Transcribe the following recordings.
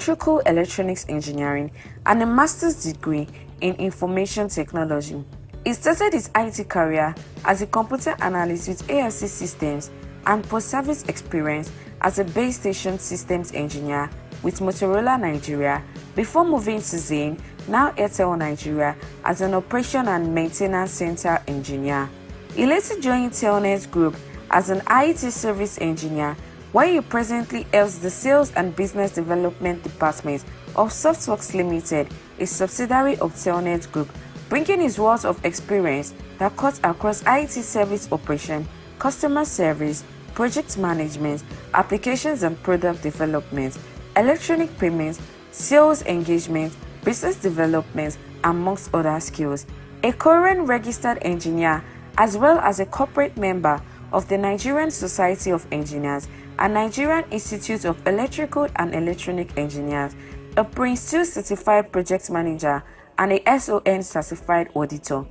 electrical electronics engineering and a master's degree in information technology. He started his IT career as a computer analyst with AFC Systems and post-service experience as a base station systems engineer with Motorola Nigeria before moving to Zain, now Airtel Nigeria, as an operation and maintenance center engineer. He later joined Telnet Group as an IT service engineer, where he presently heads the sales and business development department of Softworks Limited, a subsidiary of Telnet Group, bringing his wealth of experience that cuts across IT service operation, customer service, project management, applications and product development, electronic payments, sales engagement, business development, amongst other skills. A current registered engineer, as well as a corporate member of the Nigerian Society of Engineers and Nigerian Institute of Electrical and Electronic Engineers, a Prince 2 certified project manager, and a SON certified auditor.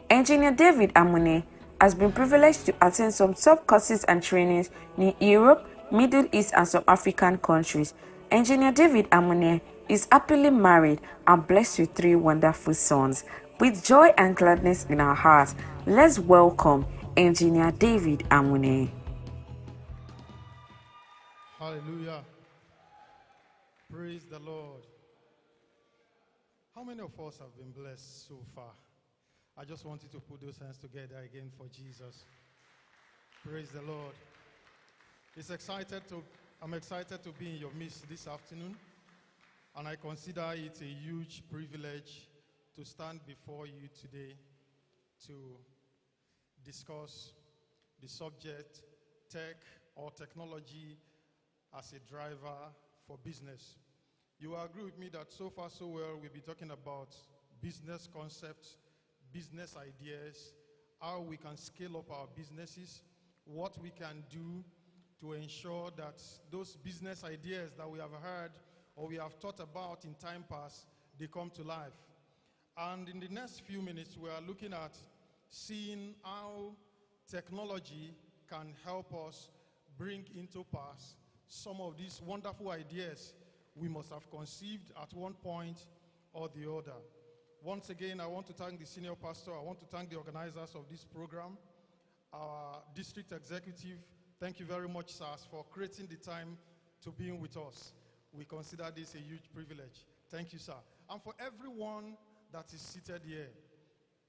Engineer David Amune has been privileged to attend some top courses and trainings in Europe, Middle East, and some African countries. Engineer David Amune is happily married and blessed with 3 wonderful sons. With joy and gladness in our hearts, let's welcome Engineer David Amune. Hallelujah. Praise the Lord. How many of us have been blessed so far? I just want you to put those hands together again for Jesus. Praise the Lord. I'm excited to be in your midst this afternoon, and I consider it a huge privilege to stand before you today to discuss the subject tech or technology as a driver for business. You will agree with me that so far so well we'll be talking about business concepts, business ideas, how we can scale up our businesses, what we can do to ensure that those business ideas that we have heard or we have thought about in time past, they come to life. And in the next few minutes, we are looking at seeing how technology can help us bring into pass some of these wonderful ideas we must have conceived at one point or the other. Once again, I want to thank the senior pastor. I want to thank the organizers of this program, our district executive. Thank you very much, sirs, for creating the time to be with us. We consider this a huge privilege. Thank you, sir. And for everyone that is seated here,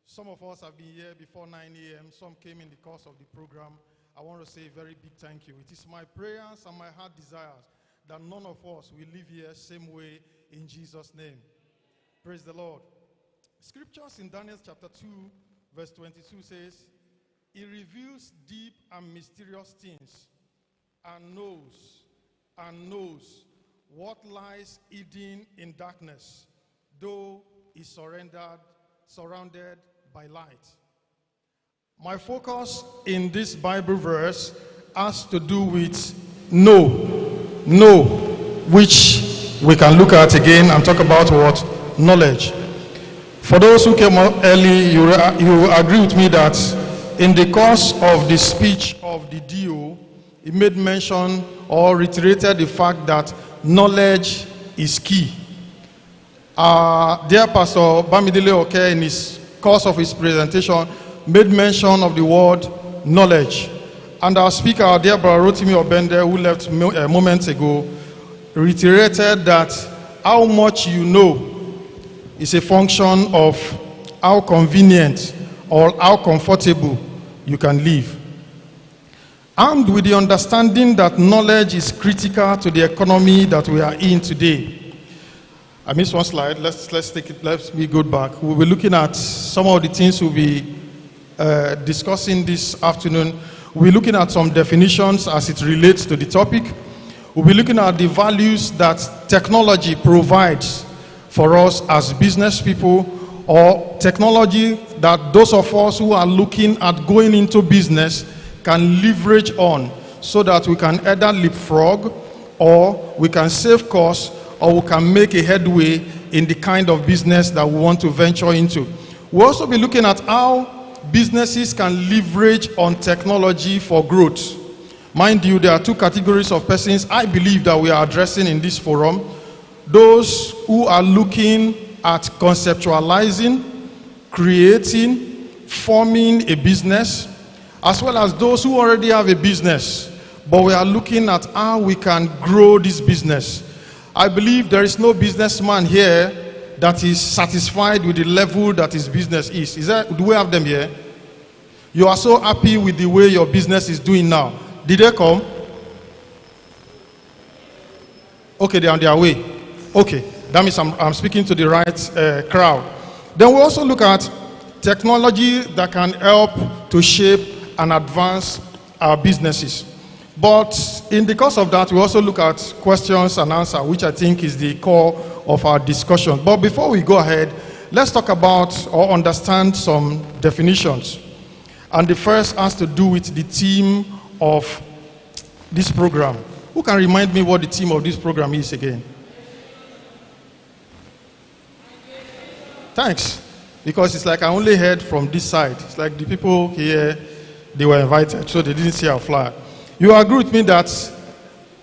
some of us have been here before 9 a.m., some came in the course of the program. I want to say a very big thank you. It is my prayers and my heart desires that none of us will live here same way in Jesus' name. Praise the Lord. Scriptures in Daniel chapter 2, verse 22 says, He reveals deep and mysterious things and knows what lies hidden in darkness, though is surrounded by light. My focus in this Bible verse has to do with know, which we can look at again and talk about what? Knowledge. For those who came up early, you agree with me that in the course of the speech of the DO, he made mention or reiterated the fact that knowledge is key. Dear Pastor Bamidele Oke, in his course of his presentation, made mention of the word knowledge. And our speaker, our dear brother Rotimi Obende, who left moments ago, reiterated that how much you know is a function of how convenient or how comfortable you can live. Armed with the understanding that knowledge is critical to the economy that we are in today. I missed one slide. Let's take it. Let me go back. We'll be looking at some of the things we'll be discussing this afternoon. We'll be looking at some definitions as it relates to the topic. We'll be looking at the values that technology provides for us as business people, or technology that those of us who are looking at going into business can leverage on, so that we can either leapfrog, or we can save costs, or we can make a headway in the kind of business that we want to venture into. We'll also be looking at how businesses can leverage on technology for growth. Mind you, there are two categories of persons I believe that we are addressing in this forum. those who are looking at conceptualizing, creating, forming a business, as well as those who already have a business, but we are looking at how we can grow this business. I believe there is no businessman here that is satisfied with the level that his business is. Do we have them here? You are so happy with the way your business is doing now. Did they come? Okay, they're on their way. Okay, that means I'm speaking to the right crowd. Then we also look at technology that can help to shape and advance our businesses. But in the course of that, we also look at questions and answers, which I think is the core of our discussion. But before we go ahead, let's talk about or understand some definitions. And the first has to do with the theme of this program. Who can remind me what the theme of this program is again? Thanks. Because it's like I only heard from this side. It's like the people here, they were invited, so they didn't see our flyer. You agree with me that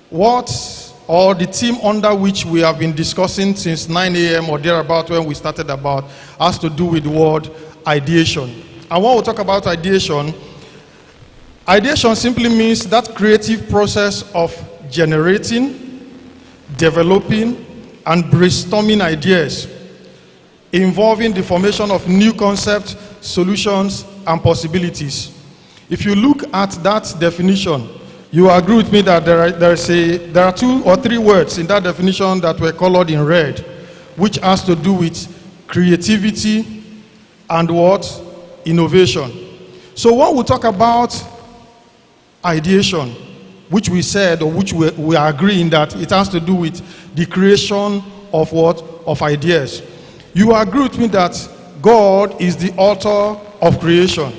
the theme under which we have been discussing since 9 a.m. or thereabout when we started about has to do with the word ideation. And when we talk about ideation simply means that creative process of generating, developing, and brainstorming ideas involving the formation of new concepts, solutions, and possibilities. If you look at that definition, you agree with me that there are 2 or 3 words in that definition that were colored in red, which has to do with creativity and what? Innovation. So when we talk about ideation, which we said, or which we are agreeing that it has to do with the creation of what? Of ideas. You agree with me that God is the author of creation.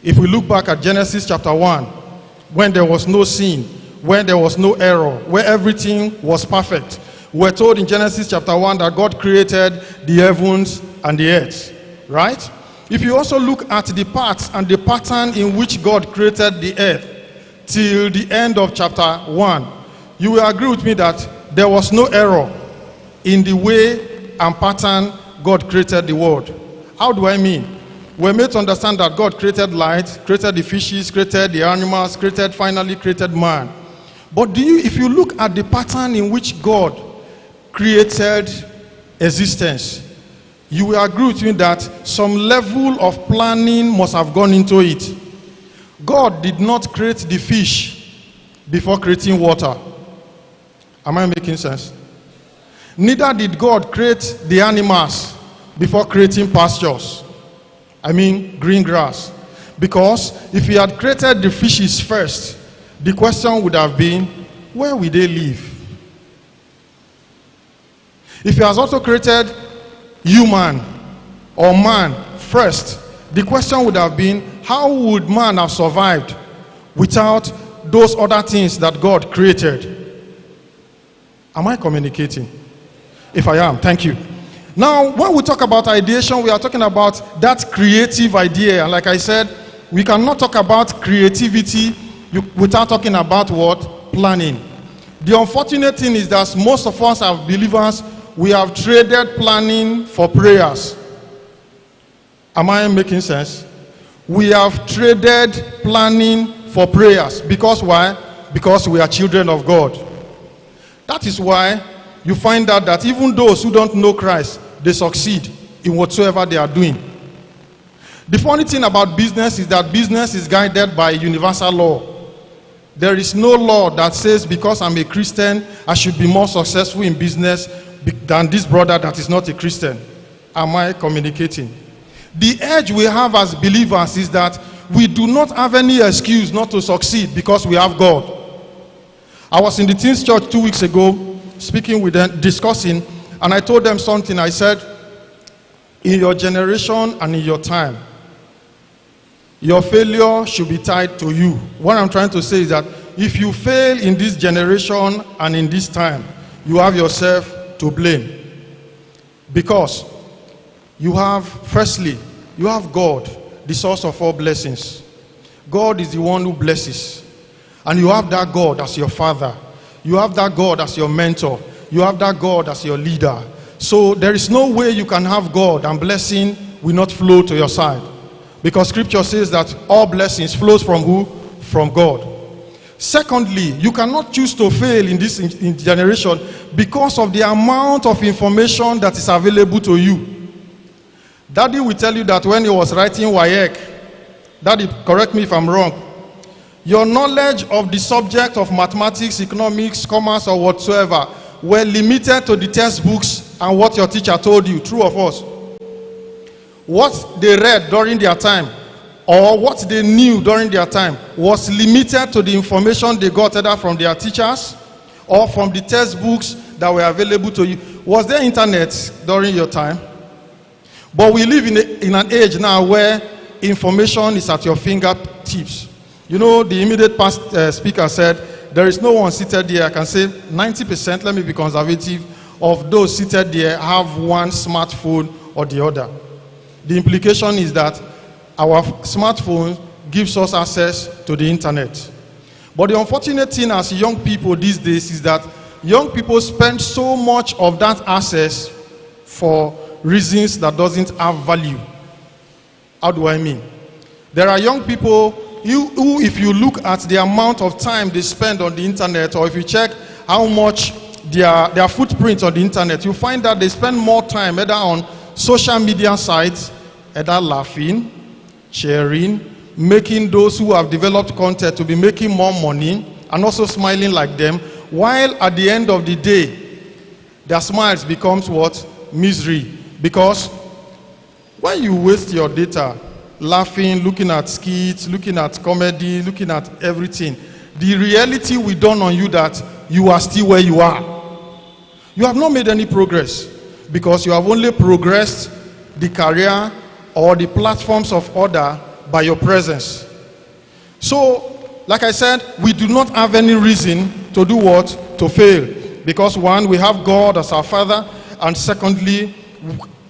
If we look back at Genesis chapter 1, when there was no sin, when there was no error, where everything was perfect, we're told in Genesis chapter 1 that God created the heavens and the earth, right? If you also look at the parts and the pattern in which God created the earth till the end of chapter 1, you will agree with me that there was no error in the way and pattern God created the world. How do I mean? We're made to understand that God created light, created the fishes, created the animals, finally created man. But if you look at the pattern in which God created existence, you will agree with me that some level of planning must have gone into it. God did not create the fish before creating water. Am I making sense? Neither did God create the animals before creating pastures. I mean green grass. Because if he had created the fishes first, the question would have been, where will they live? If he has also created human or man first, the question would have been, how would man have survived without those other things that God created? Am I communicating? If I am, thank you. Now, when we talk about ideation, we are talking about that creative idea. And like I said, we cannot talk about creativity without talking about what? Planning. The unfortunate thing is that most of us as believers, we have traded planning for prayers. Am I making sense? We have traded planning for prayers. Because why? Because we are children of God. That is why you find out that even those who don't know Christ, they succeed in whatsoever they are doing. The funny thing about business is that business is guided by universal law. There is no law that says because I'm a Christian, I should be more successful in business than this brother that is not a Christian. Am I communicating? The edge we have as believers is that we do not have any excuse not to succeed because we have God. I was in the Teens Church 2 weeks ago, speaking with them, discussing, and I told them something. I said, in your generation and in your time, your failure should be tied to you. What I'm trying to say is that if you fail in this generation and in this time, you have yourself to blame. Because you have, firstly, you have God, the source of all blessings. God is the one who blesses. And you have that God as your father. You have that God as your mentor. you have that God as your leader. So there is no way you can have God and blessing will not flow to your side. Because scripture says that all blessings flows from who? From God. Secondly, you cannot choose to fail in this generation because of the amount of information that is available to you. Daddy will tell you that when he was writing WAEC, Daddy, correct me if I'm wrong, your knowledge of the subject of mathematics, economics, commerce, or whatsoever were limited to the textbooks and what your teacher told you. True or false? What they read during their time or what they knew during their time was limited to the information they got either from their teachers or from the textbooks that were available to you. Was there internet during your time? But we live in an age now where information is at your fingertips. You know, the immediate past speaker said, there is no one seated there. I can say 90%, let me be conservative, of those seated there have one smartphone or the other. The implication is that our smartphone gives us access to the internet. But the unfortunate thing as young people these days is that young people spend so much of that access for reasons that doesn't have value. How do I mean? There are young people who, if you look at the amount of time they spend on the internet, or if you check how much their footprint on the internet, you find that they spend more time either on social media sites, either laughing, sharing, making those who have developed content to be making more money, and also smiling like them, while at the end of the day, their smiles becomes what? Misery. Because when you waste your data laughing, looking at skits, looking at comedy, looking at everything, the reality will dawn on you that you are still where you are. You have not made any progress because you have only progressed the career or the platforms of order by your presence. So, like I said, we do not have any reason to do what? To fail. Because one, we have God as our Father, and secondly,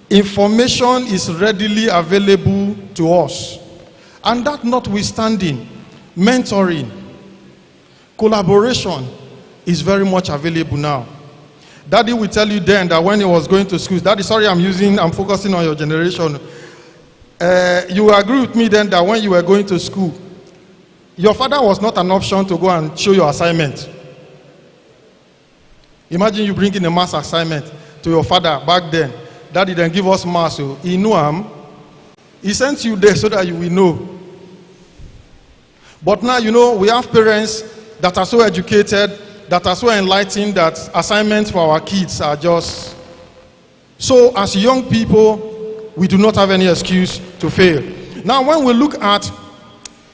information is readily available to us. And that notwithstanding, mentoring, collaboration is very much available now. Daddy will tell you then that when he was going to school, Daddy, sorry, I'm focusing on your generation. You will agree with me then that when you were going to school, your father was not an option to go and show your assignment. Imagine you bringing a math assignment to your father back then. Daddy then give us math, so he knew him. He sent you there so that you will know. But now, you know, we have parents that are so educated, that are so enlightened, that assignments for our kids are just... So as young people, we do not have any excuse to fail. Now, when we look at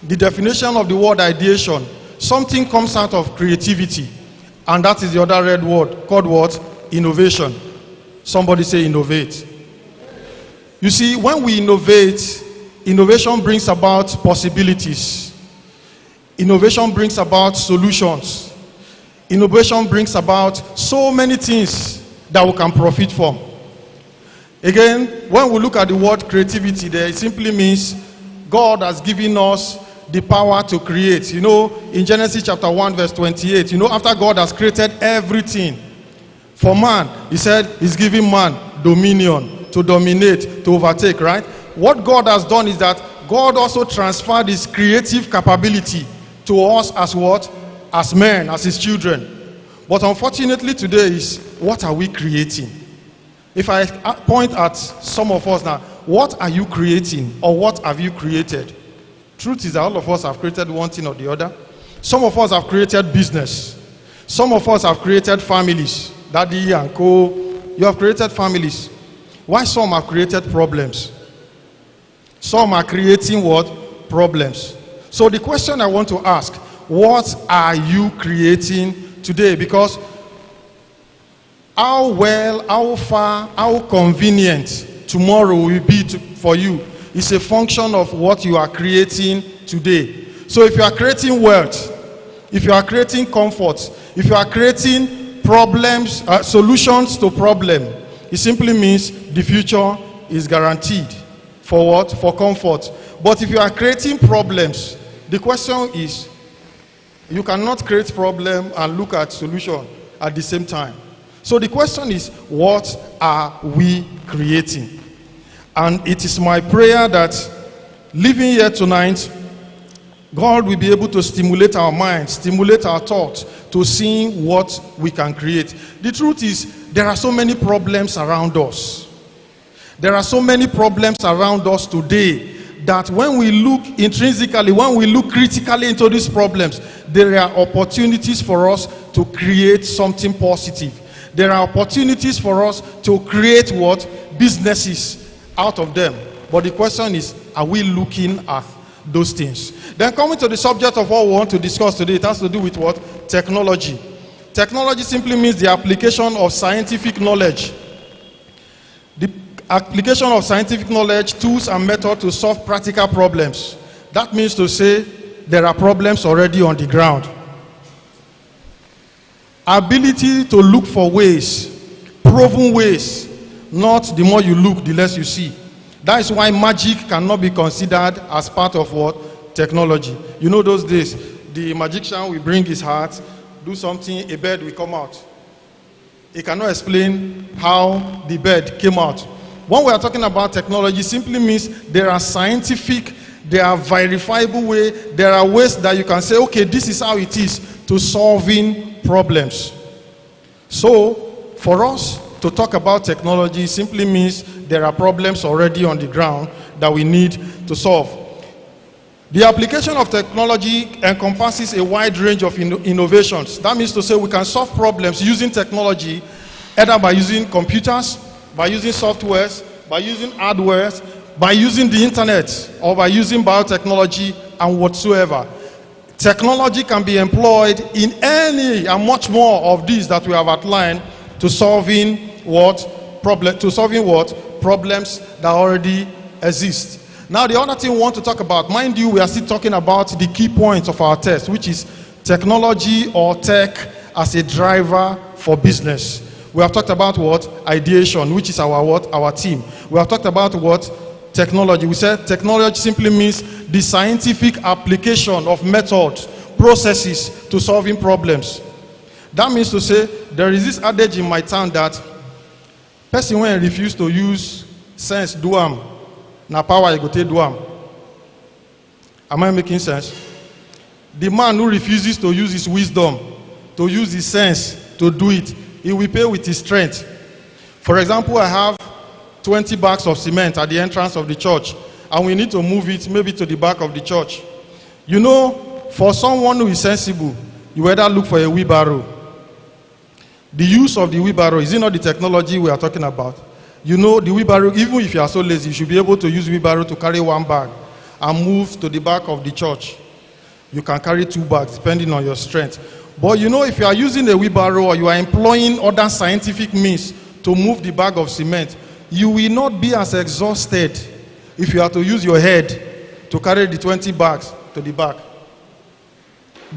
the definition of the word ideation, something comes out of creativity. And that is the other red word, called what? Innovation. Somebody say innovate. You see, when we innovate, innovation brings about possibilities. Innovation brings about solutions. Innovation brings about so many things that we can profit from. Again, when we look at the word creativity there, it simply means God has given us the power to create. You know, in Genesis chapter 1 verse 28, you know, after God has created everything for man, he said he's giving man dominion, to dominate, to overtake, right? What God has done is that God also transferred his creative capability to us as what? As men, as his children. But unfortunately today is, what are we creating? If I point at some of us now, what are you creating or what have you created? Truth is that all of us have created one thing or the other. Some of us have created business. Some of us have created families. Daddy and co, you have created families. Why some have created problems? Some are creating what? Problems. So the question I want to ask, what are you creating today? Because how well, how far, how convenient tomorrow will be for you is a function of what you are creating today. So if you are creating wealth, if you are creating comfort, if you are creating problems, solutions to problem, it simply means the future is guaranteed. For what? For comfort. But if you are creating problems, the question is, you cannot create problem and look at solution at the same time. So the question is, what are we creating? And it is my prayer that living here tonight, God will be able to stimulate our minds, stimulate our thoughts to seeing what we can create. The truth is, there are so many problems around us. There are so many problems around us today that when we look intrinsically, when we look critically into these problems, there are opportunities for us to create something positive. There are opportunities for us to create what? Businesses out of them. But the question is, are we looking at those things? Then coming to the subject of what we want to discuss today, it has to do with what? Technology. Technology simply means the application of scientific knowledge. The application of scientific knowledge, tools and methods to solve practical problems. That means to say there are problems already on the ground. Ability to look for ways, proven ways, not the more you look, the less you see. That is why magic cannot be considered as part of what? Technology. You know those days, the magician will bring his heart, do something, a bird will come out. He cannot explain how the bird came out. When we are talking about technology, simply means there are scientific, there are verifiable ways, there are ways that you can say, okay, this is how it is to solving problems. So, for us to talk about technology simply means there are problems already on the ground that we need to solve. The application of technology encompasses a wide range of innovations. That means to say we can solve problems using technology, either by using computers, by using softwares, by using hardwares, by using the internet, or by using biotechnology and whatsoever. Technology can be employed in any and much more of these that we have outlined to solving what? Problems that already exist. Now the other thing we want to talk about, mind you, we are still talking about the key points of our test, which is technology or tech as a driver for business. We have talked about what? Ideation, which is our what? Our team. We have talked about what? Technology. We said technology simply means the scientific application of methods, processes to solving problems. That means to say there is this adage in my town that person when refuse to use sense do am, na power you go take do am. Am I making sense? The man who refuses to use his wisdom, to use his sense to do it, he will pay with his strength. For example, I have 20 bags of cement at the entrance of the church, and we need to move it maybe to the back of the church. You know, for someone who is sensible, you either look for a wheelbarrow. The use of the wheelbarrow, is it not the technology we are talking about? You know, the wheelbarrow, even if you are so lazy, you should be able to use wheelbarrow to carry one bag and move to the back of the church. You can carry 2 bags depending on your strength. But you know, if you are using a wheelbarrow or you are employing other scientific means to move the bag of cement, you will not be as exhausted if you have to use your head to carry the 20 bags to the back.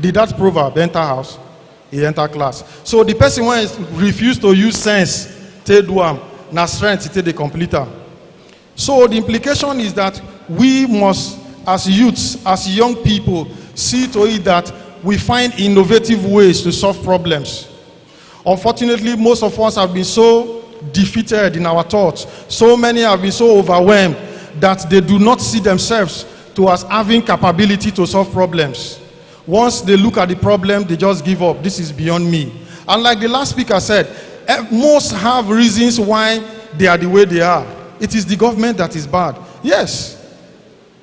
Did that proverb enter house? He enter class. So the person when refused to use sense, take do am, na strength take the completer. So the implication is that we must, as youths, as young people, see to it that we find innovative ways to solve problems. Unfortunately, most of us have been so defeated in our thoughts. So many have been so overwhelmed that they do not see themselves to as having capability to solve problems. Once they look at the problem, they just give up. This is beyond me. And like the last speaker said, most have reasons why they are the way they are. It is the government that is bad. Yes.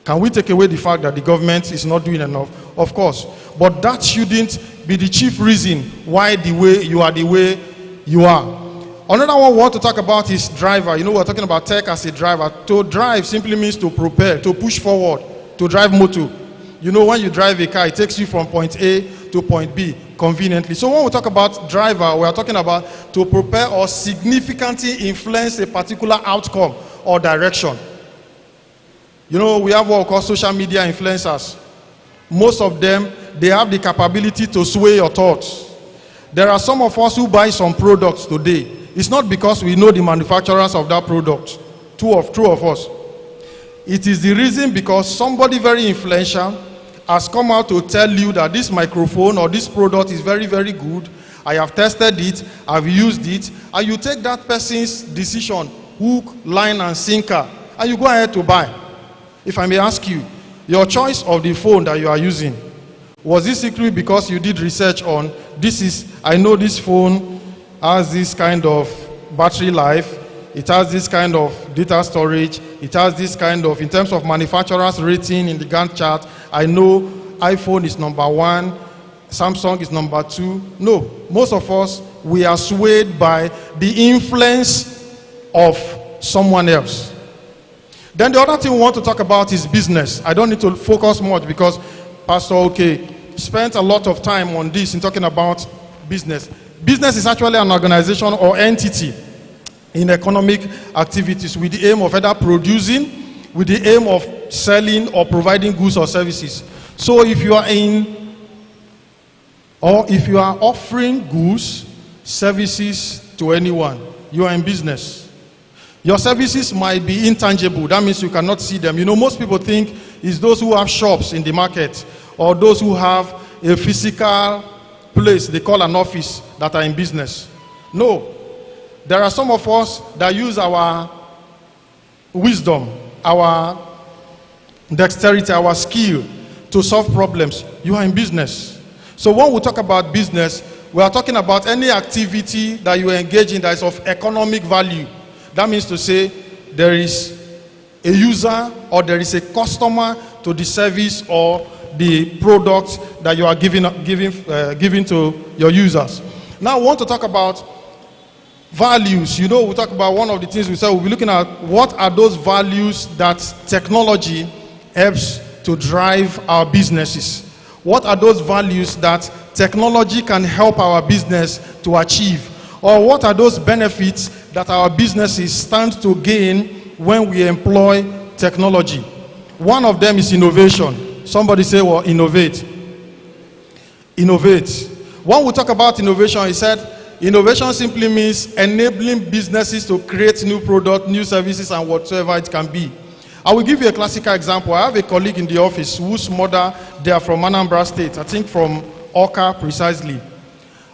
Can we take away the fact that the government is not doing enough? Of course. But that shouldn't be the chief reason why the way you are Another one we want to talk about is driver. You know, we're talking about tech as a driver. To drive simply means to propel, to push forward, to drive motor. You know, when you drive a car, it takes you from point A to point B conveniently. So when we talk about driver, we are talking about to propel or significantly influence a particular outcome or direction. You know, we have what we call social media influencers. Most of them, they have the capability to sway your thoughts. There are some of us who buy some products today. It's not because we know the manufacturers of that product. Two of us. It is the reason because somebody very influential has come out to tell you that this microphone or this product is very, very good, I have tested it, I've used it, and you take that person's decision, hook, line, and sinker, and you go ahead to buy. If I may ask you, your choice of the phone that you are using, was it secret because you did research on I know this phone has this kind of battery life, it has this kind of data storage, it has this kind of, in terms of manufacturer's rating in the Gantt chart, I know iPhone is number 1, Samsung is number 2. No, most of us, we are swayed by the influence of someone else. Then the other thing we want to talk about is business. I don't need to focus much because Pastor spent a lot of time on this in talking about business. Business is actually an organization or entity in economic activities with the aim of either producing, with the aim of selling or providing goods or services. So if you are offering goods, services to anyone, you are in business. Your services might be intangible. That means you cannot see them. You know, most people think it's those who have shops in the market or those who have a physical place they call an office that are in business. No. There are some of us that use our wisdom, our dexterity, our skill to solve problems. You are in business. So when we talk about business, we are talking about any activity that you engage in that is of economic value. That means to say there is a user or there is a customer to the service or the product that you are giving to your users. Now we want to talk about values. You know, we talk about one of the things we said, we'll be looking at what are those values that technology helps to drive our businesses. What are those values that technology can help our business to achieve? Or what are those benefits that our businesses stand to gain when we employ technology? One of them is innovation. Somebody say, well, innovate. Innovate. When we talk about innovation, he said, innovation simply means enabling businesses to create new products, new services, and whatsoever it can be. I will give you a classical example. I have a colleague in the office whose mother, they are from Anambra State, I think from Oka precisely.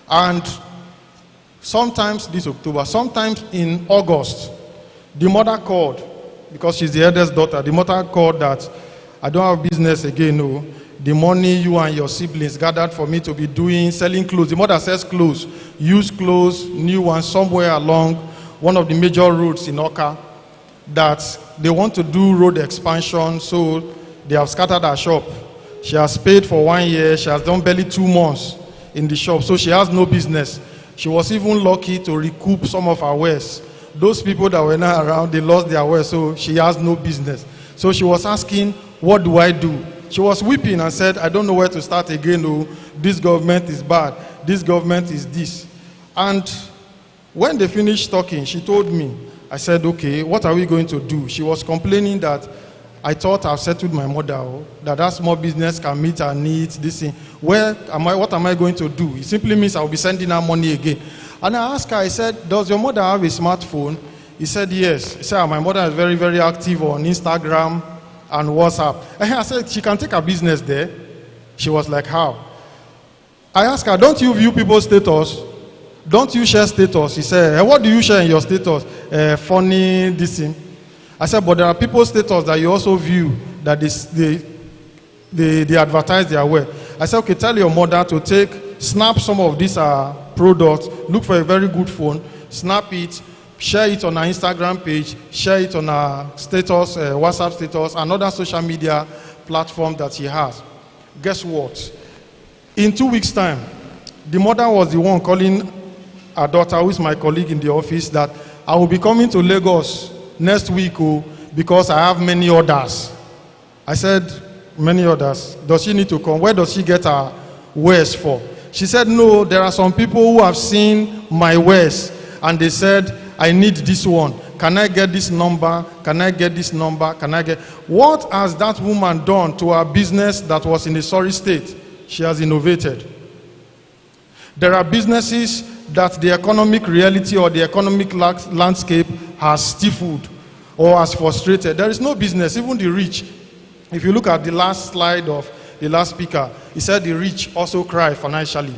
And sometimes this October, sometimes in August, the mother called, because she's the eldest daughter, the mother called that, I don't have business again, no. The money you and your siblings gathered for me to be doing, selling clothes. The mother says clothes, used clothes, new ones, somewhere along one of the major roads in Oka, that they want to do road expansion, so they have scattered her shop. She has paid for 1 year, she has done barely 2 months in the shop, so she has no business. She was even lucky to recoup some of her wares. Those people that were not around, they lost their wares, so she has no business. So she was asking, what do I do? She was weeping and said, I don't know where to start again. Oh, this government is bad. This government is this. And when they finished talking, she told me, I said, okay, what are we going to do? She was complaining that I thought I've settled my mother, that small business can meet her needs, this thing. What am I going to do? It simply means I'll be sending her money again. And I asked her, I said, does your mother have a smartphone? He said, yes. He said, my mother is very, very active on Instagram and WhatsApp. And I said, she can take her business there. She was like, how? I asked her, don't you view people's status? Don't you share status? He said, what do you share in your status? Funny, this thing. I said, but there are people's status that you also view, that they advertise their way. I said, okay, tell your mother to snap some of these products, look for a very good phone, snap it, share it on our Instagram page, share it on our status, WhatsApp status, and other social media platform that she has. Guess what? In 2 weeks' time, the mother was the one calling her daughter, who is my colleague in the office, that I will be coming to Lagos next week because I have many orders. I said, many orders? Does she need to come? Where does she get her wares for? She said, no, there are some people who have seen my wares and they said, I need this one. Can I get this number? Can I get this number? Can I get... What has that woman done to her business that was in a sorry state? She has innovated. There are businesses that the economic reality or the economic landscape has stifled or has frustrated. There is no business, even the rich. If you look at the last slide of the last speaker, he said the rich also cry financially.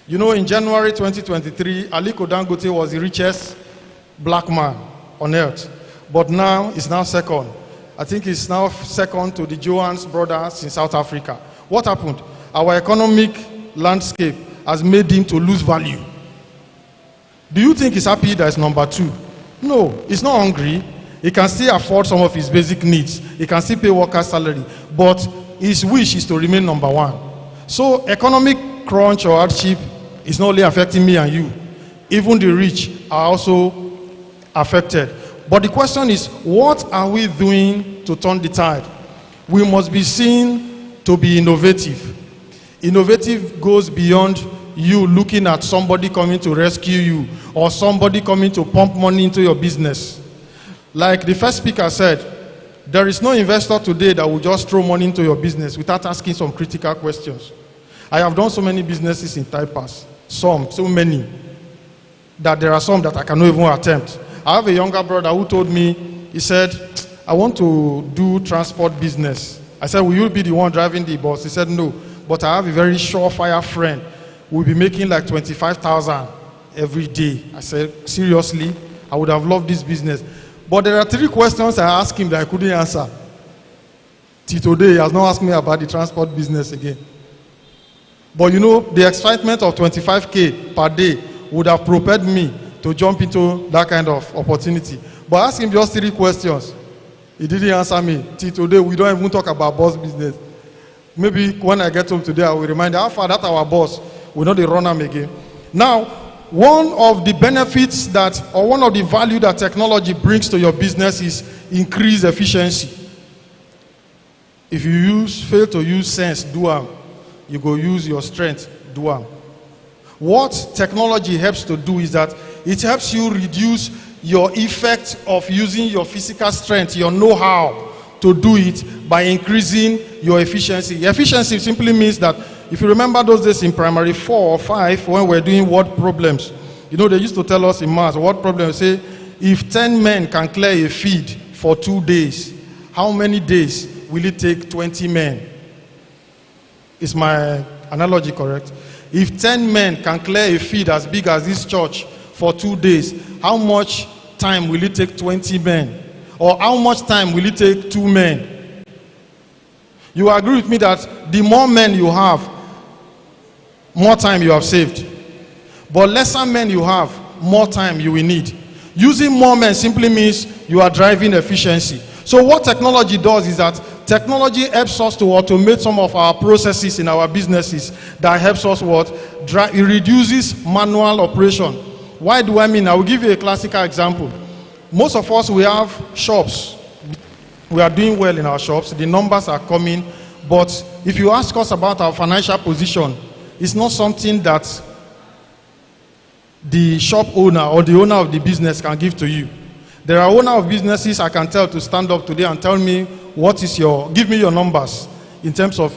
You know, in January 2023, Aliko Dangote was the richest black man on earth. But now, he's now second. I think he's now second to the Johan's brothers in South Africa. What happened? Our economic landscape has made him to lose value. Do you think he's happy that he's number 2? No, he's not hungry. He can still afford some of his basic needs. He can still pay workers' salary. But his wish is to remain number 1. So economic crunch or hardship is not only affecting me and you. Even the rich are also affected. But the question is, what are we doing to turn the tide? We must be seen to be innovative. Innovative goes beyond you looking at somebody coming to rescue you or somebody coming to pump money into your business. Like the first speaker said, there is no investor today that will just throw money into your business without asking some critical questions. I have done so many businesses in Taipas, so many, that there are some that I cannot even attempt. I have a younger brother who told me, he said, I want to do transport business. I said, will you be the one driving the bus? He said, no, but I have a very surefire friend. We'll be making like 25,000 every day. I said, seriously? I would have loved this business. But there are 3 questions I asked him that I couldn't answer. Till today, he has not asked me about the transport business again. But you know, the excitement of 25K per day would have propelled me to jump into that kind of opportunity. But I asked him just 3 questions. He didn't answer me. Till today, we don't even talk about bus business. Maybe when I get home today, I will remind him, how far that our boss, we know they run him again. Now, one of the benefits that, or one of the value that technology brings to your business is increased efficiency. If you fail to use sense, do am. You go use your strength, do am. What technology helps to do is that it helps you reduce your effect of using your physical strength, your know-how to do it by increasing your efficiency. Efficiency simply means that if you remember those days in primary 4 or 5 when we're doing word problems, you know, they used to tell us in maths, word problems say, if 10 men can clear a field for 2 days, how many days will it take 20 men? Is my analogy correct? If 10 men can clear a field as big as this church for 2 days, how much time will it take 20 men? Or how much time will it take 2 men? You agree with me that the more men you have, more time you have saved. But lesser men you have, more time you will need. Using more men simply means you are driving efficiency. So what technology does is that technology helps us to automate some of our processes in our businesses. That helps us what? It reduces manual operation. Why do I mean? I will give you a classical example. Most of us, we have shops. We are doing well in our shops. The numbers are coming. But if you ask us about our financial position, it's not something that the shop owner or the owner of the business can give to you. There are owners of businesses I can tell to stand up today and tell me give me your numbers in terms of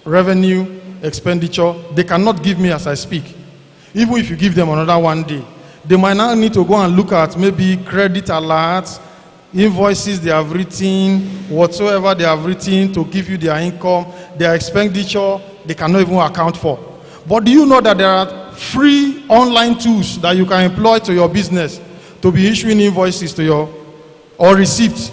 revenue, expenditure. They cannot give me as I speak. Even if you give them another 1 day. They might now need to go and look at maybe credit alerts, invoices they have written, whatsoever they have written to give you their income, their expenditure, they cannot even account for. But do you know that there are free online tools that you can employ to your business to be issuing invoices to your, or receipts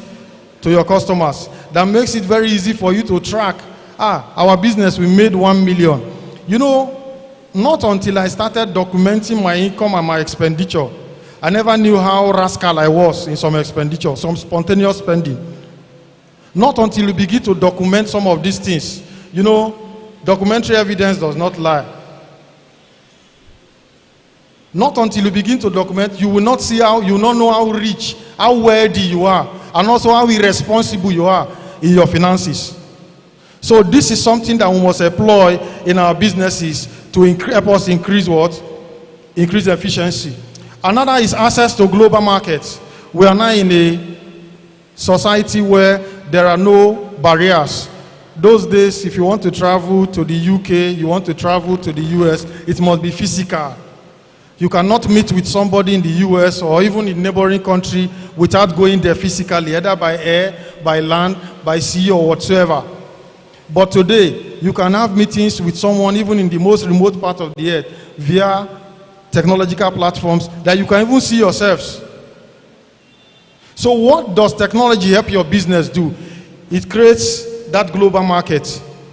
to your customers? That makes it very easy for you to track, our business, we made 1 million. You know, not until I started documenting my income and my expenditure, I never knew how rascal I was in some expenditure, some spontaneous spending. Not until you begin to document some of these things. You know, documentary evidence does not lie. Not until you begin to document, you will not see how, you will not know how rich, how wealthy you are, and also how irresponsible you are in your finances. So this is something that we must employ in our businesses to help us increase what? Increase efficiency. Another is access to global markets. We are now in a society where there are no barriers. Those days, if you want to travel to the UK, you want to travel to the US, it must be physical. You cannot meet with somebody in the US or even in neighboring country without going there physically, either by air, by land, by sea, or whatsoever. But today, you can have meetings with someone even in the most remote part of the earth via technological platforms that you can even see yourselves. So what does technology help your business do? It creates that global market.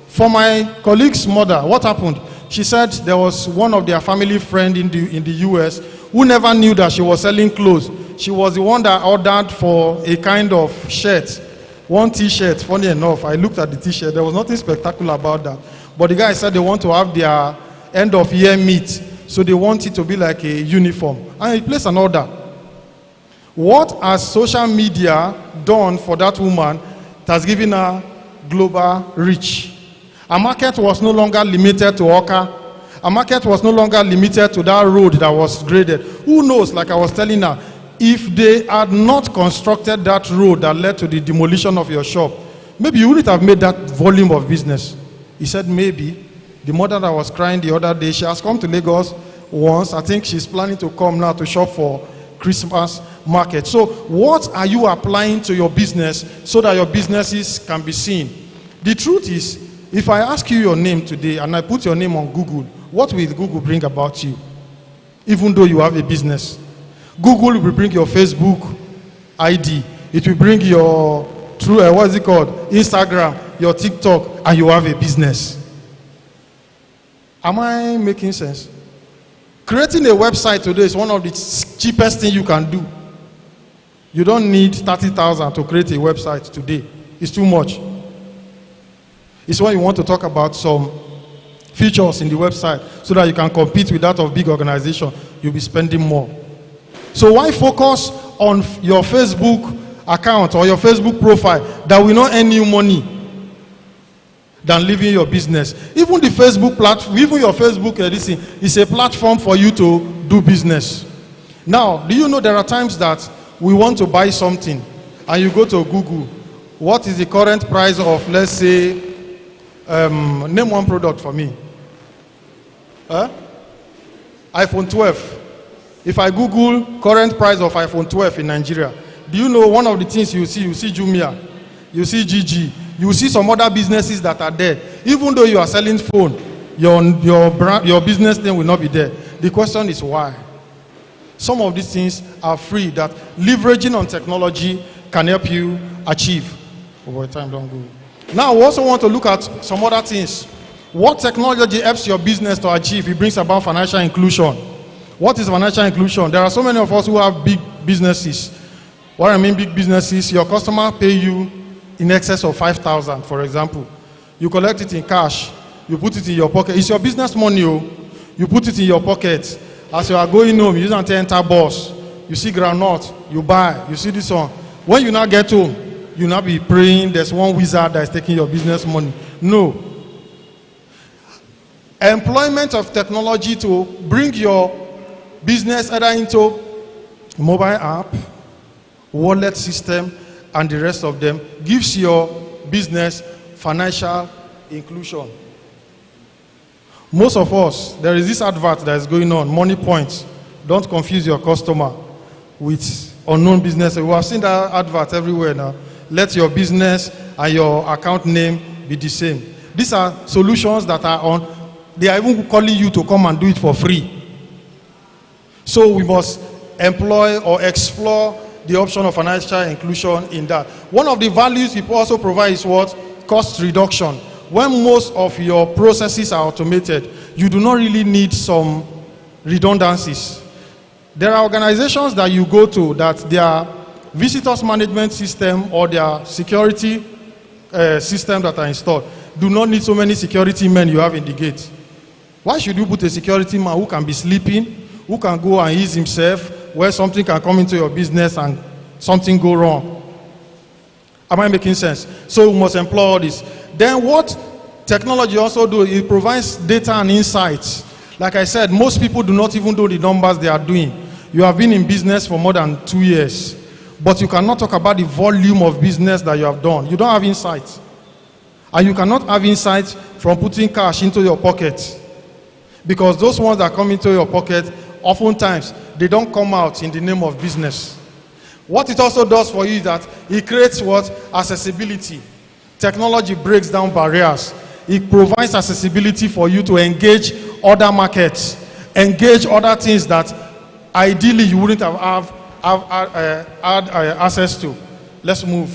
For my colleague's mother, what happened? She said there was one of their family friend in the US who never knew that she was selling clothes. She was the one that ordered for a kind of shirt, one t-shirt. Funny enough, I looked at the t-shirt. There was nothing spectacular about that. But the guy said they want to have their end of year meet. So they want it to be like a uniform. And he placed an order. What has social media done for that woman? It has given her global reach. A market was no longer limited to Oka. A market was no longer limited to that road that was graded. Who knows, like I was telling her, if they had not constructed that road that led to the demolition of your shop, maybe you wouldn't have made that volume of business. He said maybe. The mother that was crying the other day, she has come to Lagos once. I think she's planning to come now to shop for Christmas market. So what are you applying to your business so that your businesses can be seen? The truth is, if I ask you your name today and I put your name on Google, what will Google bring about you? Even though you have a business. Google will bring your Facebook ID. It will bring your what is it called? Instagram, your TikTok, and you have a business. Am I making sense? Creating a website today is one of the cheapest things you can do. You don't need 30,000 to create a website today. It's too much. It's when you want to talk about some features in the website so that you can compete with that of big organization, you'll be spending more. So why focus on your Facebook account or your Facebook profile that will not earn you money than living your business? Even the Facebook platform, even your Facebook editing is a platform for you to do business. Now, do you know there are times that we want to buy something and you go to Google, what is the current price of, let's say, name one product for me. iPhone 12. If I Google current price of iPhone 12 in Nigeria, do you know one of the things you see Jumia, you see GG, you see some other businesses that are there. Even though you are selling phone, your business name will not be there. The question is why? Some of these things are free that leveraging on technology can help you achieve. Over time, don't go. Now, we also want to look at some other things. What technology helps your business to achieve? It brings about financial inclusion. What is financial inclusion? There are so many of us who have big businesses. What I mean big businesses, your customer pay you in excess of 5,000, for example. You collect it in cash. You put it in your pocket. It's your business money. You put it in your pocket. As you are going home, you don't enter bus. You see groundnut, you buy. You see this one. When you now get home, you now be praying there's one wizard that is taking your business money. No. Employment of technology to bring your business either into mobile app, wallet system, and the rest of them gives your business financial inclusion. Most of us, there is this advert that is going on, Money Points. Don't confuse your customer with unknown business. We have seen that advert everywhere now. Let your business and your account name be the same. These are solutions that are on. They are even calling you to come and do it for free. So we must employ or explore the option of financial inclusion in that. One of the values people also provide is what? Cost reduction. When most of your processes are automated, you do not really need some redundancies. There are organizations that you go to that their visitors management system or their security system that are installed do not need so many security men you have in the gate. Why should you put a security man who can be sleeping, who can go and ease himself, where something can come into your business and something go wrong? Am I making sense? So we must employ all this. Then what technology also do, it provides data and insights. Like I said, most people do not even know the numbers they are doing. You have been in business for more than 2 years, but you cannot talk about the volume of business that you have done. You don't have insights. And you cannot have insights from putting cash into your pocket. Because those ones that come into your pocket, oftentimes, they don't come out in the name of business. What it also does for you is that it creates what? Accessibility. Technology breaks down barriers. It provides accessibility for you to engage other markets, engage other things that ideally you wouldn't have had access to. Let's move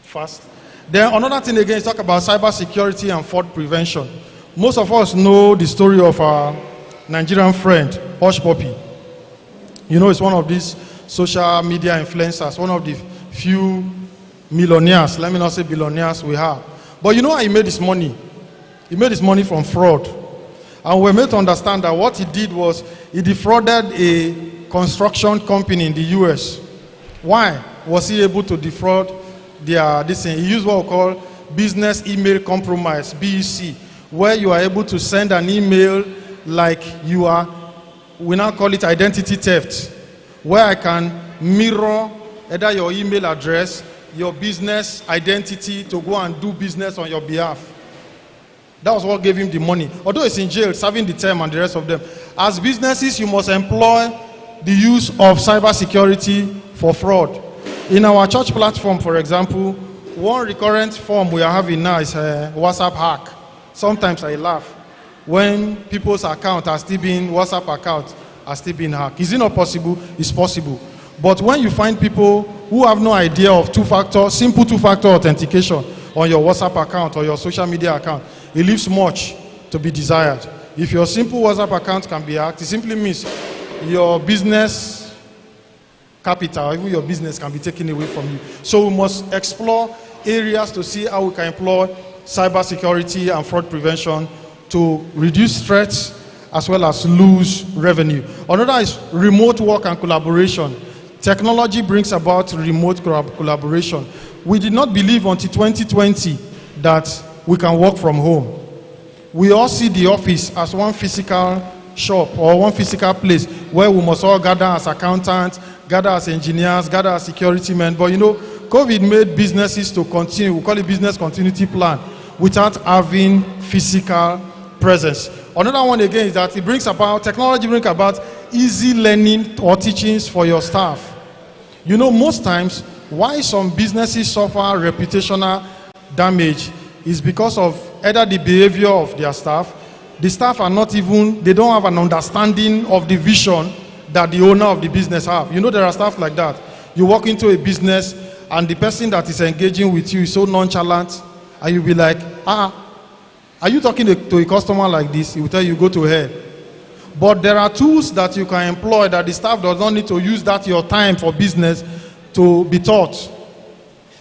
fast. Then another thing again is talk about cybersecurity and fraud prevention. Most of us know the story of our Nigerian friend, Hush Puppy. You know, it's one of these social media influencers, one of the few millionaires, let me not say billionaires we have. But you know how he made his money? He made his money from fraud. And we're made to understand that what he did was he defrauded a construction company in the US. Why was he able to defraud this thing? He used what we call business email compromise, BEC, where you are able to send an email like you are, we now call it identity theft, where I can mirror either your email address, your business identity to go and do business on your behalf. That was what gave him the money. Although he's in jail, serving the term and the rest of them. As businesses, you must employ the use of cybersecurity for fraud. In our church platform, for example, one recurrent form we are having now is a WhatsApp hack. Sometimes I laugh when people's account are still being, WhatsApp account are still being hacked. Is it not possible? It's possible. But when you find people who have no idea of simple two-factor authentication on your WhatsApp account or your social media account, it leaves much to be desired. If your simple WhatsApp account can be hacked, it simply means your business capital, even your business can be taken away from you. So we must explore areas to see how we can employ cybersecurity and fraud prevention to reduce threats as well as lose revenue. Another is remote work and collaboration. Technology brings about remote collaboration. We did not believe until 2020 that we can work from home. We all see the office as one physical shop or one physical place where we must all gather as accountants, gather as engineers, gather as security men. But you know, COVID made businesses to continue, we call it business continuity plan, without having physical presence. Another one again is that technology brings about easy learning or teachings for your staff. You know, most times why some businesses suffer reputational damage is because of either the behavior of their staff. The staff are not even, they don't have an understanding of the vision that the owner of the business have. You know, there are staff like that. You walk into a business and the person that is engaging with you is so nonchalant, and you'll be like, are you talking to a customer like this? He will tell you, go to hell. But there are tools that you can employ that the staff does not need to use that your time for business to be taught.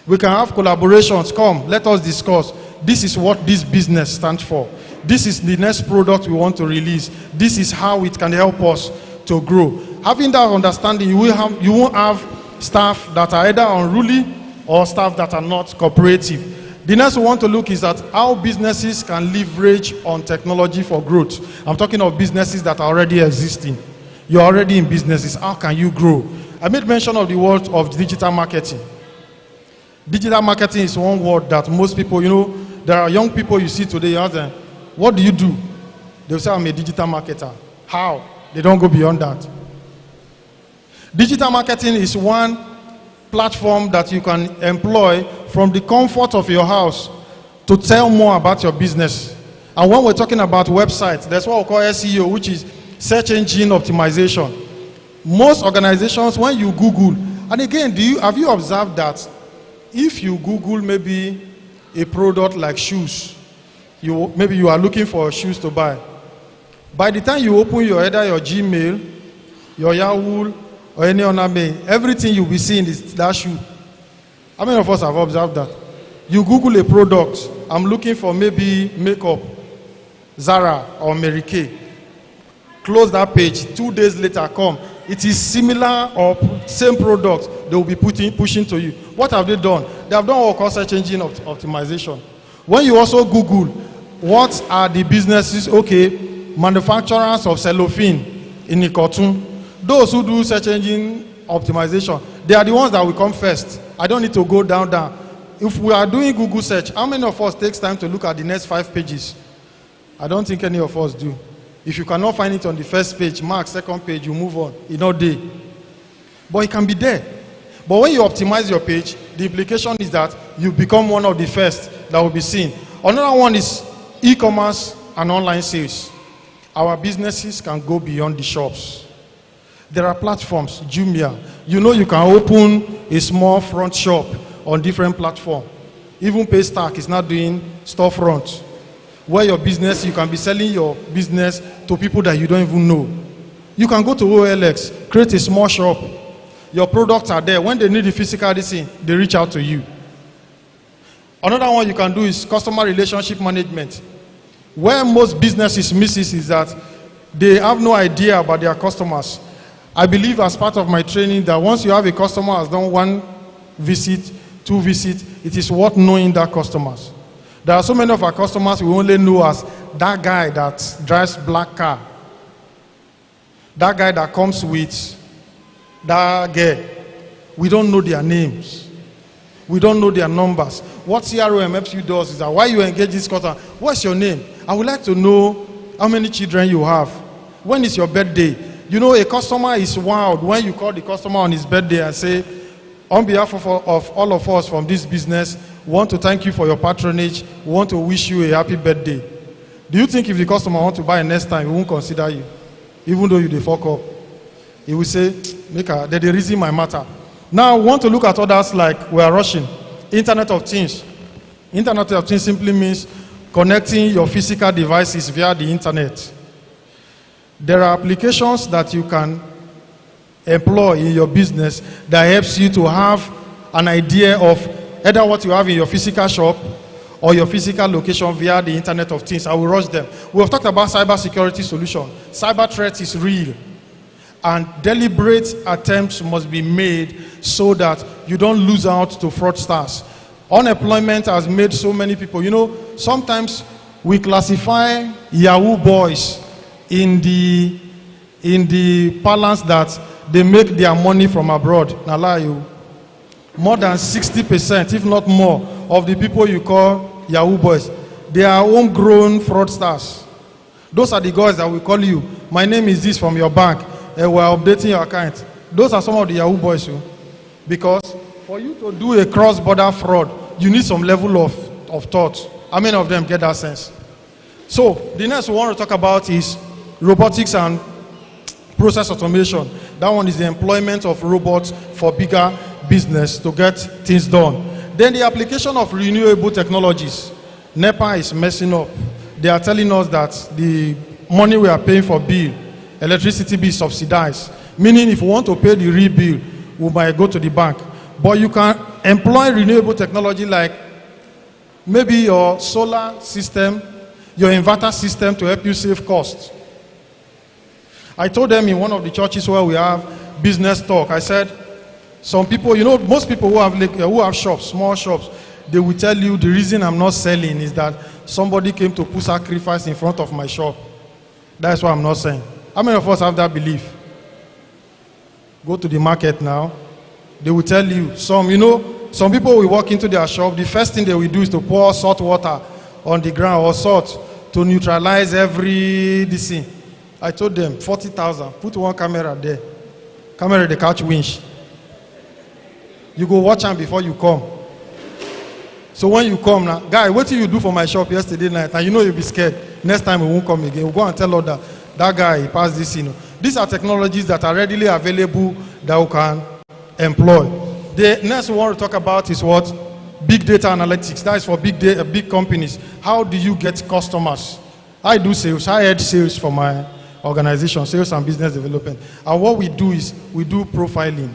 We can have collaborations. Come, let us discuss. This is what this business stands for. This is the next product we want to release. This is how it can help us to grow. Having that understanding, you won't have staff that are either unruly or staff that are not cooperative. The next we want to look is at how businesses can leverage on technology for growth. I'm talking of businesses that are already existing. You're already in businesses. How can you grow? I made mention of the word of digital marketing. Digital marketing is one word that most people, you know, there are young people you see today, you ask them, what do you do? They'll say, I'm a digital marketer. How? They don't go beyond that. Digital marketing is one platform that you can employ from the comfort of your house to tell more about your business. And when we're talking about websites, that's what we call SEO, which is search engine optimization. Most organizations, when you Google, and again, have you observed that if you Google maybe a product like shoes, maybe you are looking for shoes to buy, by the time you open either your Gmail, your Yahoo, or any other mail, everything you'll be seeing is that shoe. How many of us have observed that? You Google a product, I'm looking for maybe makeup, Zara or Mary Kay. Close that page, 2 days later come. It is similar or same product they will be pushing to you. What have they done? They have done what we call search engine optimization. When you also Google, what are the businesses, manufacturers of cellophane in Ikotun, those who do search engine optimization, they are the ones that will come first. I don't need to go down. If we are doing Google search, how many of us takes time to look at the next 5 pages? I don't think any of us do. If you cannot find it on the first page, mark second page, you move on. It's not there. But it can be there. But when you optimize your page, the implication is that you become one of the first that will be seen. Another one is e-commerce and online sales. Our businesses can go beyond the shops. There are platforms, Jumia. You know you can open a small front shop on different platforms. Even Paystack is now doing storefront, where your business, you can be selling your business to people that you don't even know. You can go to OLX, create a small shop. Your products are there. When they need the physical thing, they reach out to you. Another one you can do is customer relationship management. Where most businesses miss is that they have no idea about their customers. I believe as part of my training that once you have a customer has done one visit, two visits, it is worth knowing that customers. There are so many of our customers we only know as that guy that drives black car. That guy that comes with that girl. We don't know their names. We don't know their numbers. What CRM helps you does is that while you engage this customer, what's your name? I would like to know how many children you have. When is your birthday? You know, a customer is wild when you call the customer on his birthday and say, on behalf of all of us from this business, we want to thank you for your patronage. We want to wish you a happy birthday. Do you think if the customer wants to buy next time, he won't consider you? Even though you dey fuck up. He will say, make a, they reason my matter. Now, we want to look at others like we are rushing. Internet of Things. Internet of Things simply means connecting your physical devices via the internet. There are applications that you can employ in your business that helps you to have an idea of either what you have in your physical shop or your physical location via the Internet of Things. I will rush them. We have talked about cybersecurity solution. Cyber threat is real. And deliberate attempts must be made so that you don't lose out to fraudsters. Unemployment has made so many people, you know, sometimes we classify Yahoo boys in the balance that they make their money from abroad. Now lie you. More than 60%, if not more, of the people you call Yahoo boys, they are homegrown fraudsters. Those are the guys that will call you. My name is this from your bank. And we're updating your account. Those are some of the Yahoo boys. Because for you to do a cross-border fraud, you need some level of thought. How many of them get that sense? So the next we want to talk about is robotics and process automation. That one is the employment of robots for bigger business to get things done. Then the application of renewable technologies. NEPA is messing up. They are telling us that the money we are paying for bill, electricity bill, subsidized. Meaning if we want to pay the real bill, we might go to the bank. But you can employ renewable technology like maybe your solar system, your inverter system to help you save costs. I told them in one of the churches where we have business talk, I said, some people, you know, most people who have shops, small shops, they will tell you the reason I'm not selling is that somebody came to put sacrifice in front of my shop. That's why I'm not selling. How many of us have that belief? Go to the market now. They will tell you, some people will walk into their shop. The first thing they will do is to pour salt water on the ground or salt to neutralize every thing. I told them, 40,000, put one camera there. Camera, they catch winch. You go watch them before you come. So when you come now, guy, what did you do for my shop yesterday night? And you know you'll be scared. Next time we won't come again. We'll go and tell other that guy, he passed this, These are technologies that are readily available that we can employ. The next we want to talk about is what? Big data analytics. That is for big companies. How do you get customers? I do sales. I head sales for my organization, sales and business development. And what we do is we do profiling.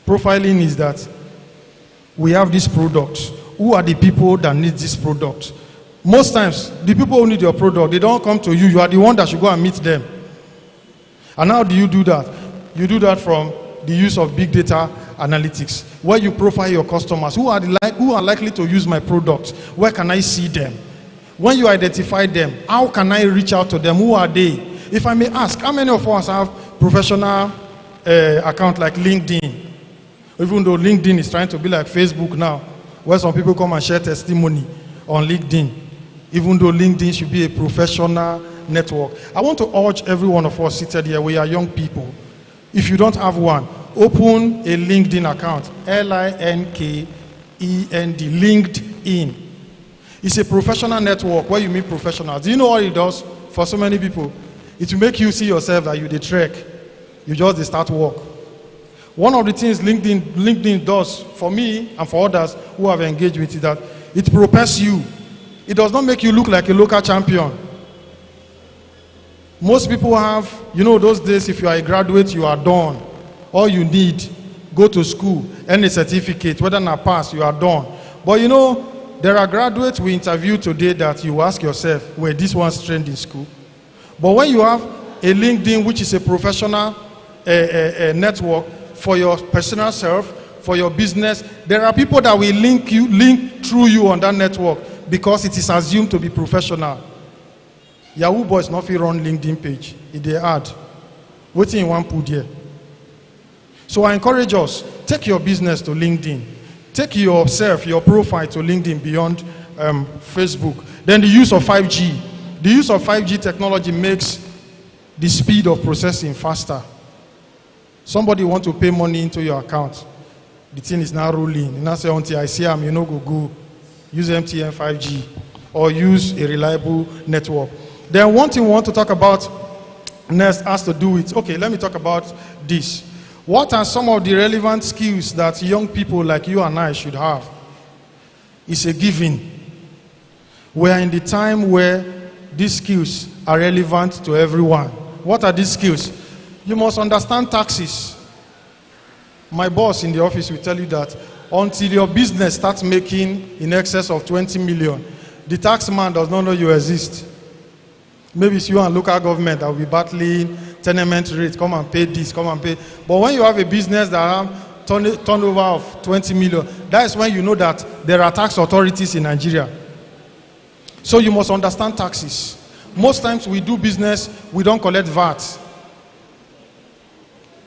Profiling is that we have this product. Who are the people that need this product? Most times, the people who need your product, they don't come to you. You are the one that should go and meet them. And how do you do that? You do that from the use of big data analytics, where you profile your customers. Who are likely to use my product? Where can I see them? When you identify them, how can I reach out to them? Who are they? If I may ask, how many of us have professional account like LinkedIn? Even though LinkedIn is trying to be like Facebook now, where some people come and share testimony on LinkedIn. Even though LinkedIn should be a professional network. I want to urge every one of us seated here, we are young people. If you don't have one, open a LinkedIn account, LinkedIn. It's a professional network where you meet professionals. Do you know what it does for so many people? It will make you see yourself that you the trek. You just start work. One of the things LinkedIn does for me and for others who have engaged with it, that it propels you. It does not make you look like a local champion. Most people have, those days, if you are a graduate, you are done. All you need, go to school, earn a certificate, whether not pass, you are done. But there are graduates we interviewed today that you ask yourself, were these ones trained in school? But when you have a LinkedIn, which is a professional network for your personal self, for your business, there are people that will link through you on that network because it is assumed to be professional. Yahoo boys not fit run LinkedIn page. If they add, what thing you want put there? So I encourage us, take your business to LinkedIn. Take yourself, your profile to LinkedIn beyond Facebook. Then the use of 5G. The use of 5G technology makes the speed of processing faster. Somebody want to pay money into your account. The thing is now rolling. You now say, until I see them, go. Use MTN 5G or use a reliable network. Then one thing we want to talk about next has to do with, okay, let me talk about this. What are some of the relevant skills that young people like you and I should have? It's a given. We are in the time where these skills are relevant to everyone. What are these skills? You must understand taxes. My boss in the office will tell you that until your business starts making in excess of 20 million, the tax man does not know you exist. Maybe it's you and local government that will be battling tenement rate, come and pay this, come and pay. But when you have a business that have turnover of 20 million, that is when you know that there are tax authorities in Nigeria. So you must understand taxes. Most times we do business, we don't collect VAT.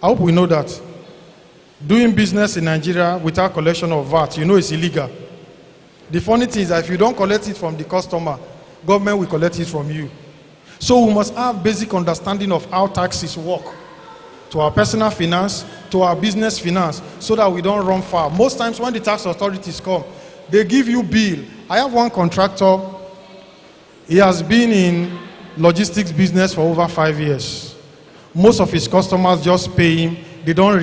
I hope we know that. Doing business in Nigeria without collection of VAT, it's illegal. The funny thing is that if you don't collect it from the customer, government will collect it from you. So we must have basic understanding of how taxes work to our personal finance, to our business finance, so that we don't run far. Most times when the tax authorities come, they give you bill. I have one contractor. He has been in logistics business for over 5 years. Most of his customers just pay him. They don't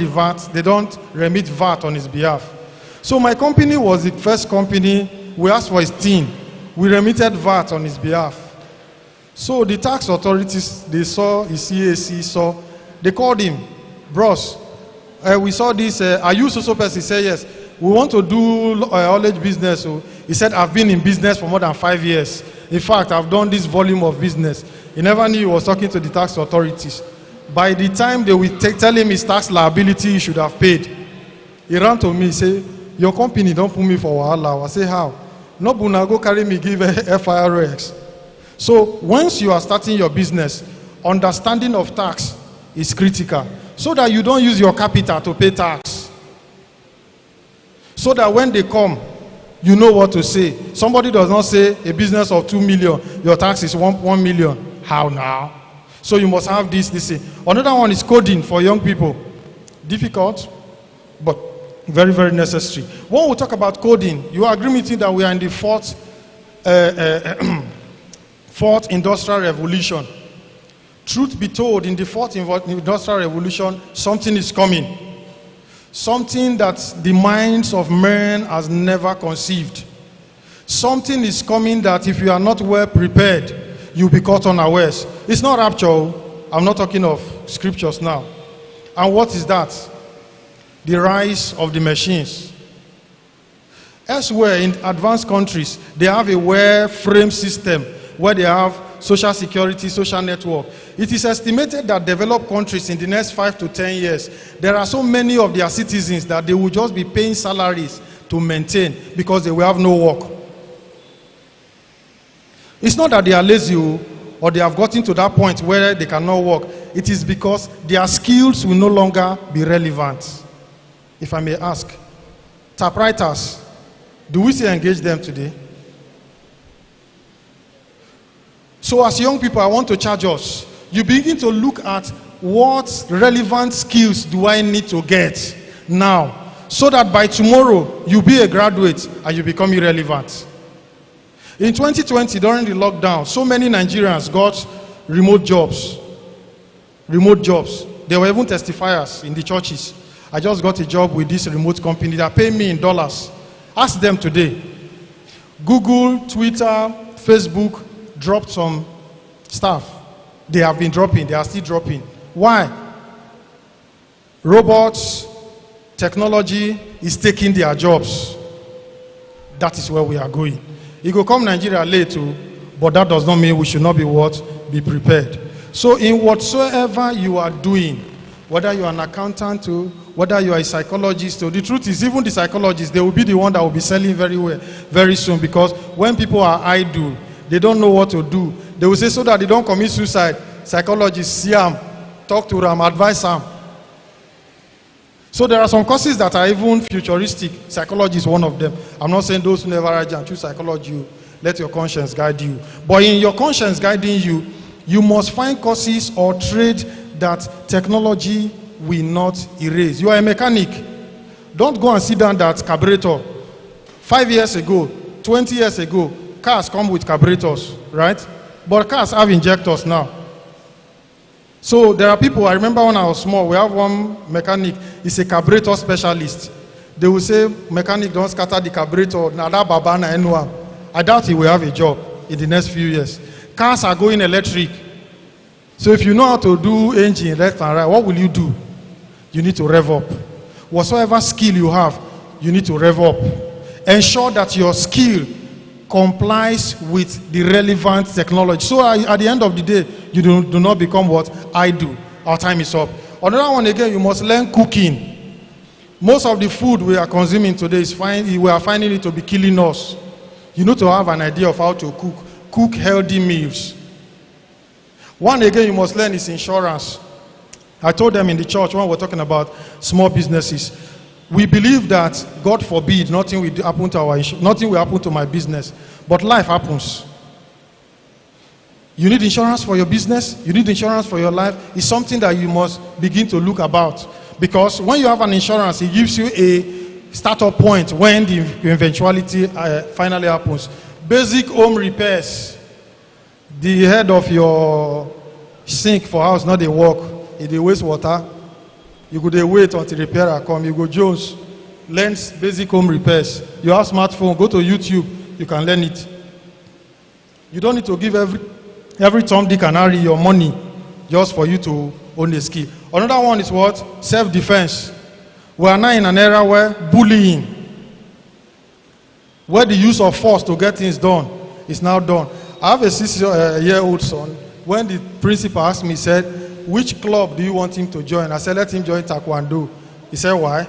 remit VAT on his behalf. So my company was the first company. We asked for his team. We remitted VAT on his behalf. So the tax authorities, they saw his CAC, they called him, bros, we saw this, are you so person? He said, yes. We want to do haulage business. So he said, I've been in business for more than 5 years. In fact, I've done this volume of business. He never knew he was talking to the tax authorities. By the time they will tell him his tax liability, he should have paid. He ran to me, say, your company don't put me for wahala. I say, how? No, Buna, go carry me, give FIRX. So once you are starting your business, understanding of tax is critical, so that you don't use your capital to pay tax. So that when they come, you know what to say. Somebody does not say a business of 2 million, your tax is 1 million. How now? So you must have this. Another one is coding for young people. Difficult, but very, very necessary. When we talk about coding, you agree with me that we are in the fourth industrial revolution. Truth be told, in the fourth industrial revolution, something is coming. Something that the minds of men has never conceived. Something is coming that if you are not well prepared, you'll be caught unawares. It's not rapture. I'm not talking of scriptures now. And what is that? The rise of the machines. Elsewhere in advanced countries, they have a well-framed system where they have social security, social network. It is estimated that developed countries in the next 5 to 10 years, there are so many of their citizens that they will just be paying salaries to maintain because they will have no work. It's not that they are lazy or they have gotten to that point where they cannot work. It is because their skills will no longer be relevant. If I may ask, typewriters, do we still engage them today? So as young people, I want to charge us. You begin to look at what relevant skills do I need to get now so that by tomorrow you'll be a graduate and you become irrelevant. In 2020, during the lockdown, so many Nigerians got remote jobs. Remote jobs. There were even testifiers in the churches. I just got a job with this remote company that pay me in dollars. Ask them today. Google, Twitter, Facebook dropped some stuff. They have been dropping. They are still dropping. Why? Robots, technology is taking their jobs. That is where we are going. It will come Nigeria late too, but that does not mean we should not be what? Be prepared. So in whatsoever you are doing, whether you are an accountant too, whether you are a psychologist too, the truth is even the psychologists, they will be the one that will be selling very well, very soon, because when people are idle, they don't know what to do. They will say so that they don't commit suicide. Psychologists see them, talk to them, advise them. So there are some courses that are even futuristic. Psychology is one of them. I'm not saying those who never write and choose psychology, let your conscience guide you. But in your conscience guiding you, you must find courses or trade that technology will not erase. You are a mechanic. Don't go and sit down that carburetor. 5 years ago, 20 years ago, cars come with carburetors, right? But cars have injectors now. So there are people, I remember when I was small, we have one mechanic, he's a carburetor specialist. They will say, mechanic, don't scatter the carburetor. I doubt he will have a job in the next few years. Cars are going electric. So if you know how to do engine left and right, what will you do? You need to rev up. Whatsoever skill you have, you need to rev up. Ensure that your skill complies with the relevant technology. So at the end of the day, you do not become what I do. Our time is up. Another one again, you must learn cooking. Most of the food we are consuming today we are finding it to be killing us. You need to have an idea of how to cook. Cook healthy meals. One again you must learn is insurance. I told them in the church when we're talking about small businesses. We believe that, God forbid, nothing will happen to my business. But life happens. You need insurance for your business. You need insurance for your life. It's something that you must begin to look about. Because when you have an insurance, it gives you a startup point when the eventuality finally happens. Basic home repairs. The head of your sink for house, not the work. If they waste water, you go there wait until repairer come. You go Jones, learn basic home repairs. You have smartphone, go to YouTube, you can learn it. You don't need to give every Tom, Dick, and Harry your money just for you to own a skill. Another one is what? Self-defense. We are now in an era where bullying, where the use of force to get things done is now done. I have a 6-year-old son. When the principal asked me, he said, which club do you want him to join? I said, let him join Taekwondo. He said, why?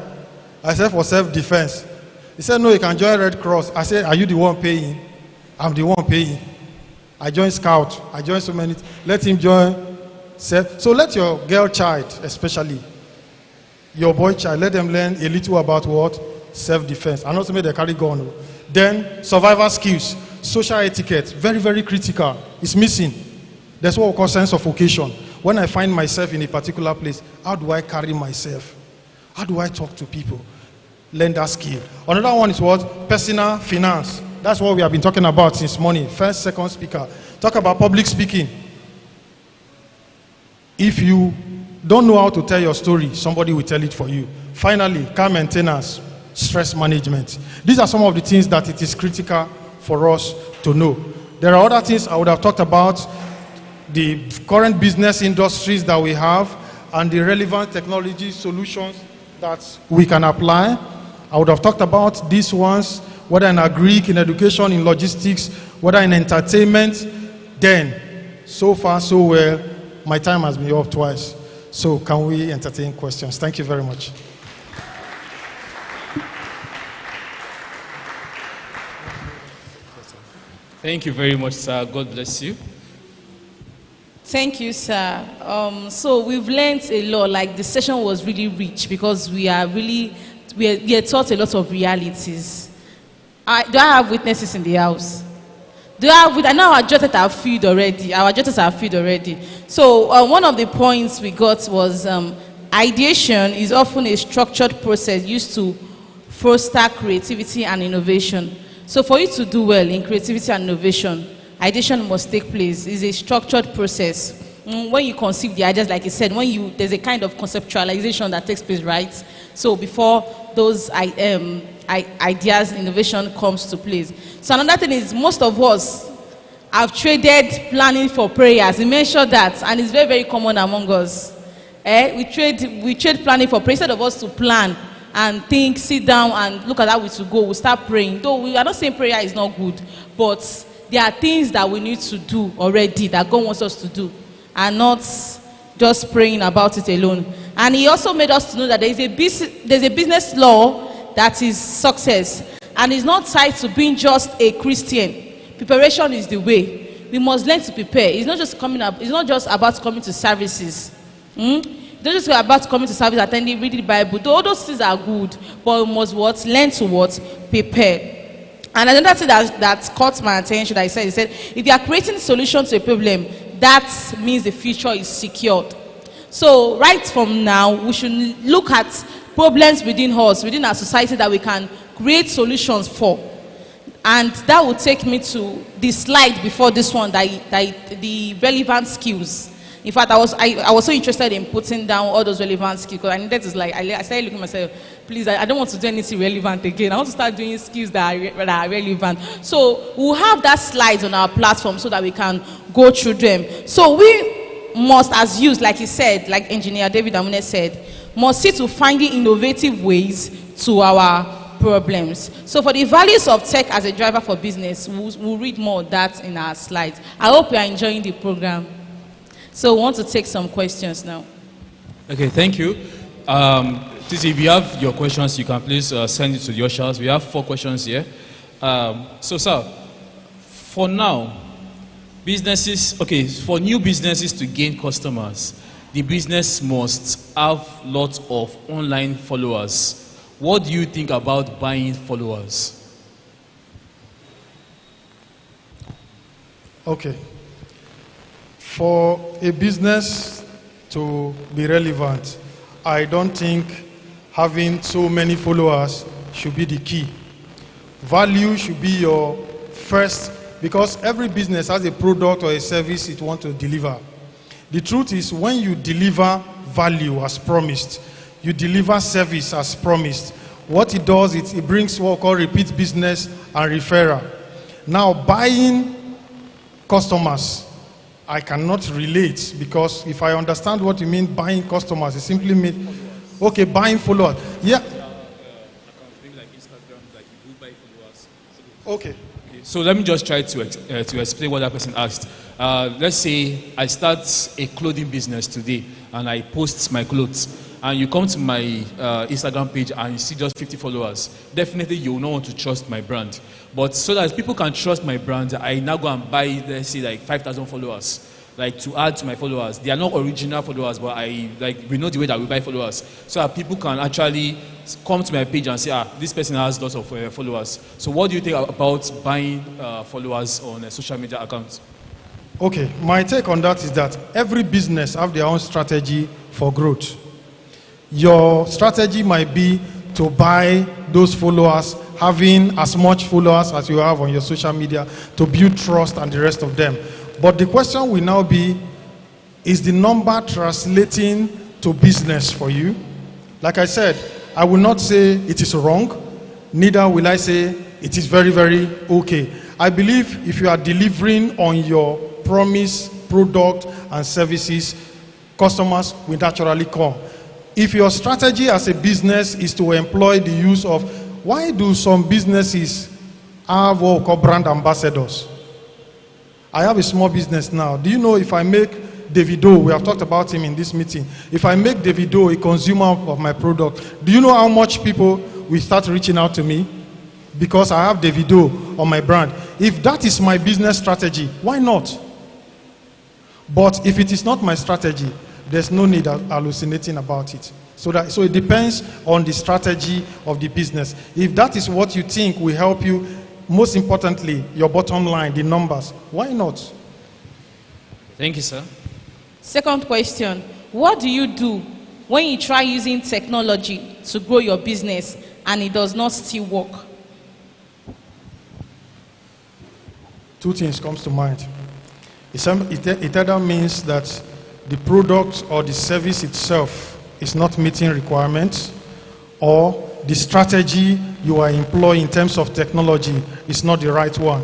I said, for self-defense. He said, no, he can join Red Cross. I said, are you the one paying? I'm the one paying. I joined Scout. I joined so many. Let him join self. So let your girl child, especially, your boy child, let them learn a little about what? Self-defense. And also make they carry gun. Then survival skills, social etiquette, very, very critical. It's missing. That's what we call sense of occasion. When I find myself in a particular place, how do I carry myself? How do I talk to people? Learn that skill. Another one is what? Personal finance. That's what we have been talking about since morning. First, second speaker. Talk about public speaking. If you don't know how to tell your story, somebody will tell it for you. Finally, car maintenance, stress management. These are some of the things that it is critical for us to know. There are other things I would have talked about, the current business industries that we have and the relevant technology solutions that we can apply. I would have talked about these ones, whether in agric, in education, in logistics, whether in entertainment. Then, so far, so well, my time has been up twice. So can we entertain questions? Thank you very much. Thank you very much, sir. God bless you. Thank you, sir. So we've learned a lot. Like the session was really rich because we are taught a lot of realities. Do I have witnesses in the house? Do I have? I know our judges are filled already. Our judges are filled already. So one of the points we got was ideation is often a structured process used to foster creativity and innovation. So for you to do well in creativity and innovation, ideation must take place. It's a structured process. When you conceive the ideas, like you said, there's a kind of conceptualization that takes place, right? So before those ideas, innovation comes to place. So another thing is, most of us have traded planning for prayers. We mentioned that, and it's very, very common among us. We trade planning for prayer. Instead of us to plan and think, sit down and look at how we should go, we start praying. Though we are not saying prayer is not good, but there are things that we need to do already that God wants us to do, and not just praying about it alone. And he also made us to know that there's a business law that is success, and it's not tied to being just a Christian. Preparation is the way. We must learn to prepare. It's not just about coming to services. It's not just about coming to service, attending, reading the Bible. All those things are good, but we must learn to prepare. And another thing that caught my attention that he said, if you are creating solutions to a problem, that means the future is secured. So right from now, we should look at problems within us, within our society, that we can create solutions for. And that will take me to the slide before this one, the relevant skills. In fact, I was so interested in putting down all those relevant skills, because I needed to, I started looking at myself, please, I don't want to do anything relevant again. I want to start doing skills that are relevant. So we'll have that slide on our platform so that we can go through them. So we must, as youth, like he said, like Engineer David Amune said, must see to finding innovative ways to our problems. So for the values of tech as a driver for business, we'll read more of that in our slides. I hope you are enjoying the program. So we want to take some questions now. Okay, thank you. If you have your questions, you can please send it to the ushers. We have 4 questions here. So, sir, for now, for new businesses to gain customers, the business must have lots of online followers. What do you think about buying followers? Okay. For a business to be relevant, I don't think having so many followers should be the key. Value should be your first, because every business has a product or a service it wants to deliver. The truth is, when you deliver value as promised, you deliver service as promised, what it does is it brings what we call repeat business and referral. Now, buying customers, I cannot relate, because if I understand what you mean buying customers, it simply means, okay, buying followers. Yeah. Okay. So let me just try to explain what that person asked. Let's say I start a clothing business today and I post my clothes, and you come to my Instagram page and you see just 50 followers. Definitely you will not want to trust my brand. But so that people can trust my brand, I now go and buy, let's say, like 5,000 followers, like to add to my followers. They are not original followers, but we know the way that we buy followers, so that people can actually come to my page and say, this person has lots of followers. So what do you think about buying followers on a social media account? Okay, my take on that is that every business have their own strategy for growth. Your strategy might be to buy those followers, having as much followers as you have on your social media, to build trust and the rest of them. But the question will now be, is the number translating to business for you? Like I said, I will not say it is wrong, neither will I say it is very, very okay. I believe if you are delivering on your promise, product and services, customers will naturally come. If your strategy as a business is to employ the use of, why do some businesses have what we call brand ambassadors? I have a small business now. Do you know, if I make Davido, we have talked about him in this meeting, if I make Davido a consumer of my product, do you know how much people will start reaching out to me? Because I have Davido on my brand. If that is my business strategy, why not? But if it is not my strategy, there's no need of hallucinating about it. So it depends on the strategy of the business. If that is what you think will help you, most importantly, your bottom line, the numbers, why not? Thank you, sir. Second question, what do you do when you try using technology to grow your business and it does not still work? Two things comes to mind. It either means that the product or the service itself is not meeting requirements, or the strategy you are employing in terms of technology is not the right one.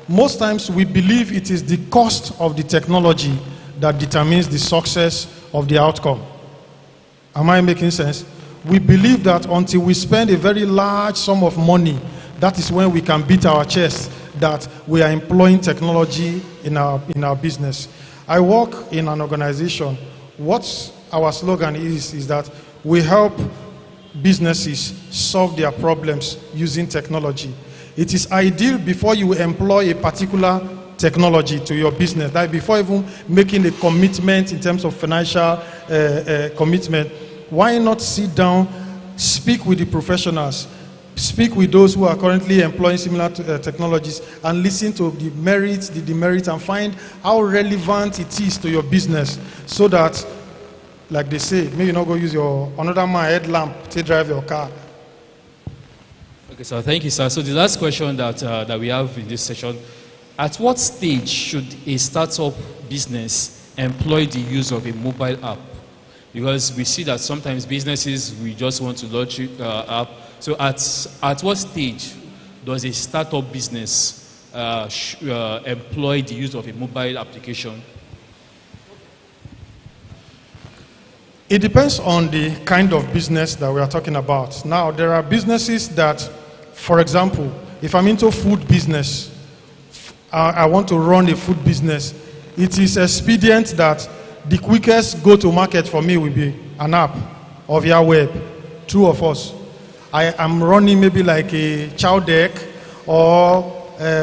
Most times we believe it is the cost of the technology that determines the success of the outcome. Am I making sense? We believe that until we spend a very large sum of money, that is when we can beat our chest that we are employing technology in our business. I work in an organization. What our slogan is that we help businesses solve their problems using technology. It is ideal before you employ a particular technology to your business, that before even making a commitment in terms of financial commitment, why not sit down, speak with the professionals, speak with those who are currently employing similar technologies, and listen to the merits, the demerits, and find how relevant it is to your business, so that, like they say, maybe you not go use your another man headlamp to drive your car. Okay, so thank you, sir. So the last question that we have in this session: at what stage should a startup business employ the use of a mobile app? Because we see that sometimes businesses, we just want to launch an app. So at what stage does a startup business employ the use of a mobile application? It depends on the kind of business that we are talking about. Now, there are businesses that, for example, if I'm into food business, I want to run a food business, it is expedient that the quickest go-to market for me will be an app or via web. True of us. I am running maybe like a chow deck, or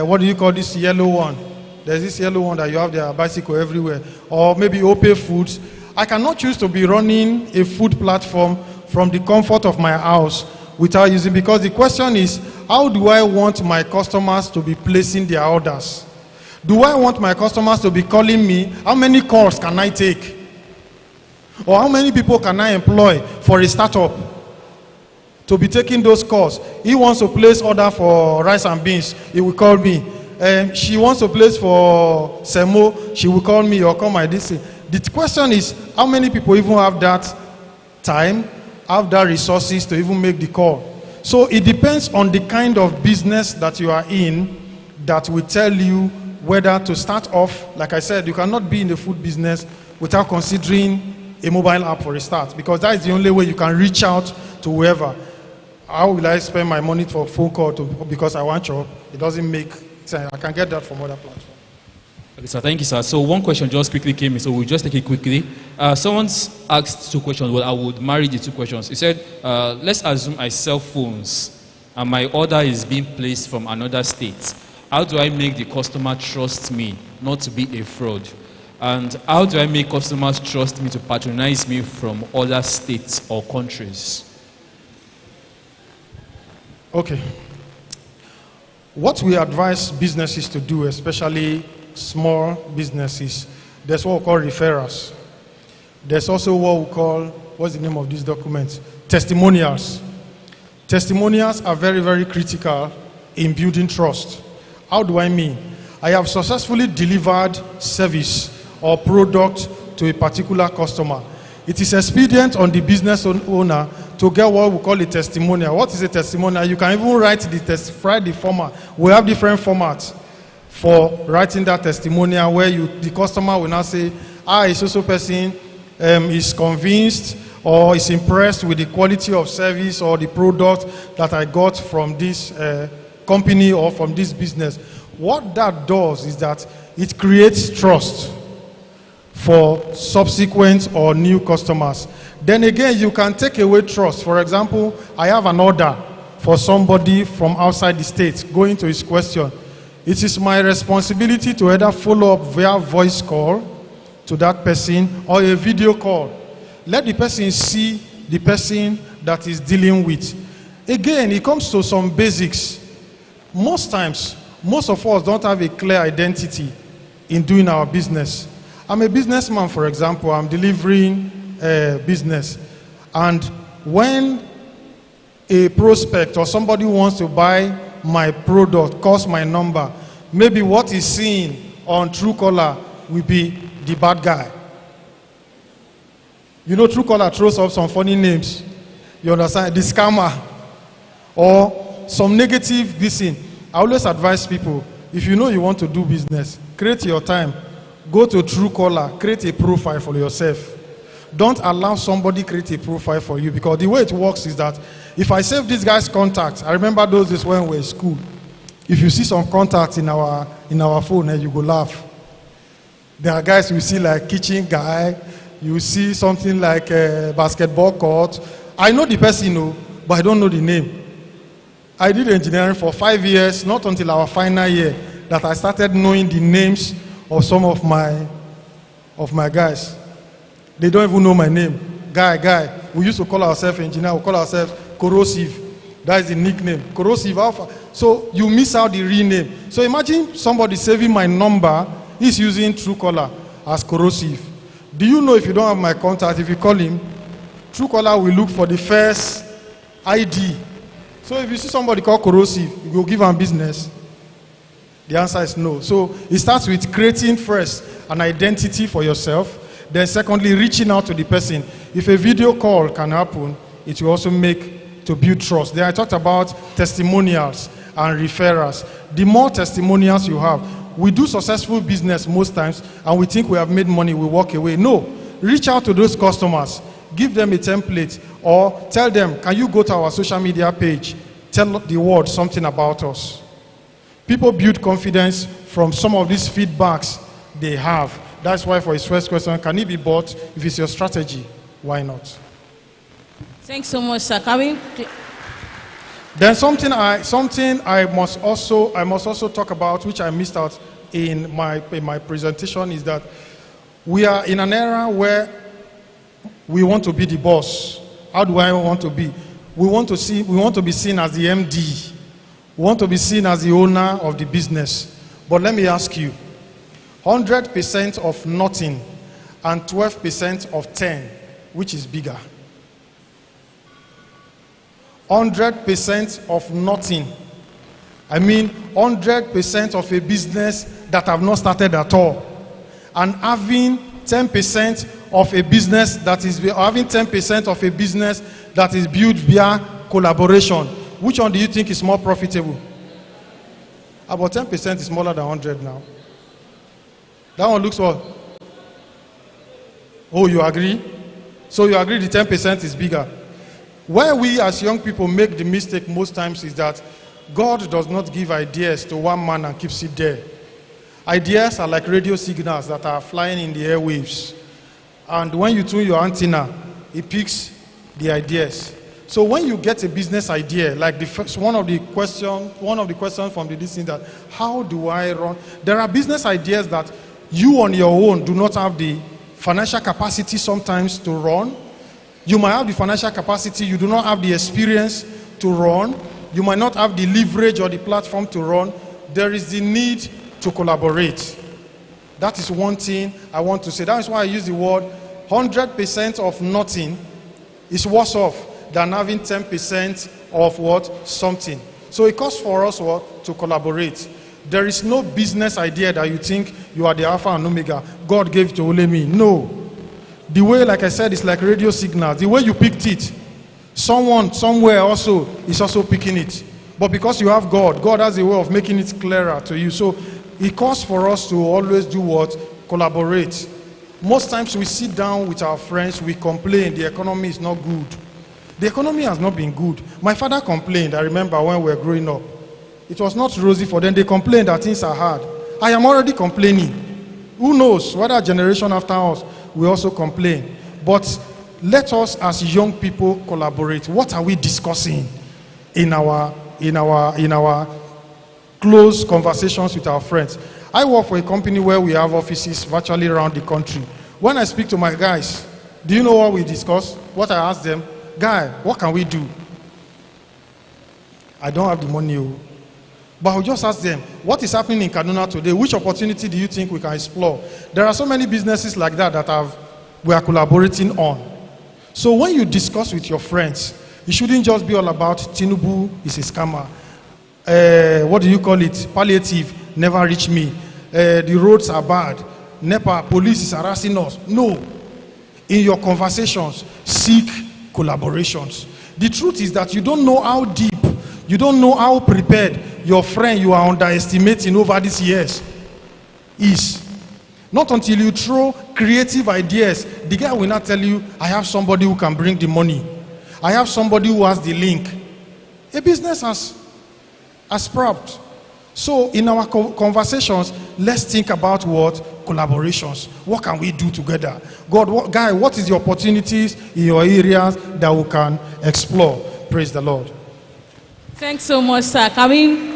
what do you call this yellow one? There's this yellow one that you have their bicycle everywhere. Or maybe Ope Foods. I cannot choose to be running a food platform from the comfort of my house without using, because the question is, how do I want my customers to be placing their orders? Do I want my customers to be calling me? How many calls can I take? Or how many people can I employ for a startup to be taking those calls? He wants to place order for rice and beans, he will call me. She wants to place for semo, she will call me or call my DC. The question is, how many people even have that time, have that resources to even make the call? So it depends on the kind of business that you are in that will tell you whether to start off. Like I said, you cannot be in the food business without considering a mobile app for a start, because that is the only way you can reach out to whoever. How will I spend my money for a phone call because I want job? It doesn't make sense. I can get that from other platforms. Okay, sir, thank you, sir. So one question just quickly came in, so we'll just take it quickly. Someone's asked two questions. Well, I would marry the two questions. He said, let's assume I sell phones and my order is being placed from another state. How do I make the customer trust me not to be a fraud? And how do I make customers trust me to patronize me from other states or countries? Okay. What we advise businesses to do, especially small businesses, there's what we call referrals. There's also what we call, what's the name of these documents? Testimonials. Testimonials are very, very critical in building trust. How do I mean? I have successfully delivered service or product to a particular customer. It is expedient on the business owner to get what we call a testimonial. What is a testimonial? You can even write the format. We have different formats for writing that testimonial, where the customer will now say, is also person is convinced or is impressed with the quality of service or the product that I got from this company or from this business. What that does is that it creates trust for subsequent or new customers. Then again, you can take away trust. For example, I have an order for somebody from outside the state. Going to his question, it is my responsibility to either follow up via voice call to that person or a video call. Let the person see the person that is dealing with. Again, it comes to some basics. Most times, most of us don't have a clear identity in doing our business. I'm a businessman, for example. I'm delivering business. And when a prospect or somebody who wants to buy my product calls my number, maybe what he's seeing on Truecaller will be the bad guy. You know, Truecaller throws up some funny names. You understand? The scammer or some negative this thing. I always advise people, if you know you want to do business, create your time. Go to Truecaller, create a profile for yourself. Don't allow somebody create a profile for you, because the way it works is that if I save this guy's contacts, I remember those days when we were in school. If you see some contacts in our phone, you go laugh. There are guys you see like kitchen guy, you see something like a basketball court. I know the person, but I don't know the name. I did engineering for 5 years, not until our final year that I started knowing the names of some of my guys. They don't even know my name. Guy. We used to call ourselves engineer, we call ourselves corrosive. That is the nickname. Corrosive Alpha. So you miss out the real name. So imagine somebody saving my number, he's using Truecaller as corrosive. Do you know if you don't have my contact, if you call him, Truecaller will look for the first ID. So if you see somebody called corrosive, you go give him business. The answer is no. So it starts with creating first an identity for yourself. Then secondly, reaching out to the person. If a video call can happen, it will also make to build trust. Then I talked about testimonials and referrals. The more testimonials you have, we do successful business most times and we think we have made money, we walk away. No, reach out to those customers, give them a template, or tell them, can you go to our social media page, tell the world something about us. People build confidence from some of these feedbacks they have. That's why for his first question, can it be bought? If it's your strategy, why not? Thanks so much, sir. Can we... Then something I must also talk about, which I missed out in my presentation, is that we are in an era where we want to be the boss. How do I want to be? We want to be seen as the MD. We want to be seen as the owner of the business. But let me ask you, 100% of nothing and 12% of 10, which is bigger? 100% of nothing. I mean 100% of a business that have not started at all. And having 10% of a business that is built via collaboration. Which one do you think is more profitable? About 10% is smaller than 100 now. That one looks what? Oh, you agree? So you agree the 10% is bigger. Where we as young people make the mistake most times is that God does not give ideas to one man and keeps it there. Ideas are like radio signals that are flying in the airwaves. And when you tune your antenna, it picks the ideas. So when you get a business idea, like the first, one of the questions from the listening, that how do I run? There are business ideas that you on your own do not have the financial capacity sometimes to run. You might have the financial capacity, you do not have the experience to run. You might not have the leverage or the platform to run. There is the need to collaborate. That is one thing I want to say. That is why I use the word 100% of nothing is worse off than having 10% of what? Something. So it costs for us what? To collaborate. There is no business idea that you think you are the Alpha and Omega. God gave it to only me. No. The way, like I said, it's like radio signals. The way you picked it, someone, somewhere also is also picking it. But because you have God, God has a way of making it clearer to you. So it costs for us to always do what? Collaborate. Most times we sit down with our friends, we complain the economy is not good. The economy has not been good. My father complained, I remember when we were growing up. It was not rosy for them. They complained that things are hard. I am already complaining. Who knows whether a generation after us will also complain. But let us as young people collaborate. What are we discussing in our close conversations with our friends? I work for a company where we have offices virtually around the country. When I speak to my guys, do you know what we discuss? What I ask them? Guy, what can we do? I don't have the money, but I'll just ask them, what is happening in Kaduna today? Which opportunity do you think we can explore? There are so many businesses like that we are collaborating on. So when you discuss with your friends, it shouldn't just be all about Tinubu is a scammer. What do you call it? Palliative never reach me. The roads are bad. NEPA, police is harassing us. No. In your conversations, seek collaborations. The truth is that you don't know how deep, you don't know how prepared your friend you are underestimating over these years is. Not until you throw creative ideas, the guy will not tell you, I have somebody who can bring the money. I have somebody who has the link. A business has sprout. So in our conversations, let's think about what? Collaborations. What can we do together? God, what is the opportunities in your areas that we can explore? Praise the Lord. Thanks so much, sir. Can we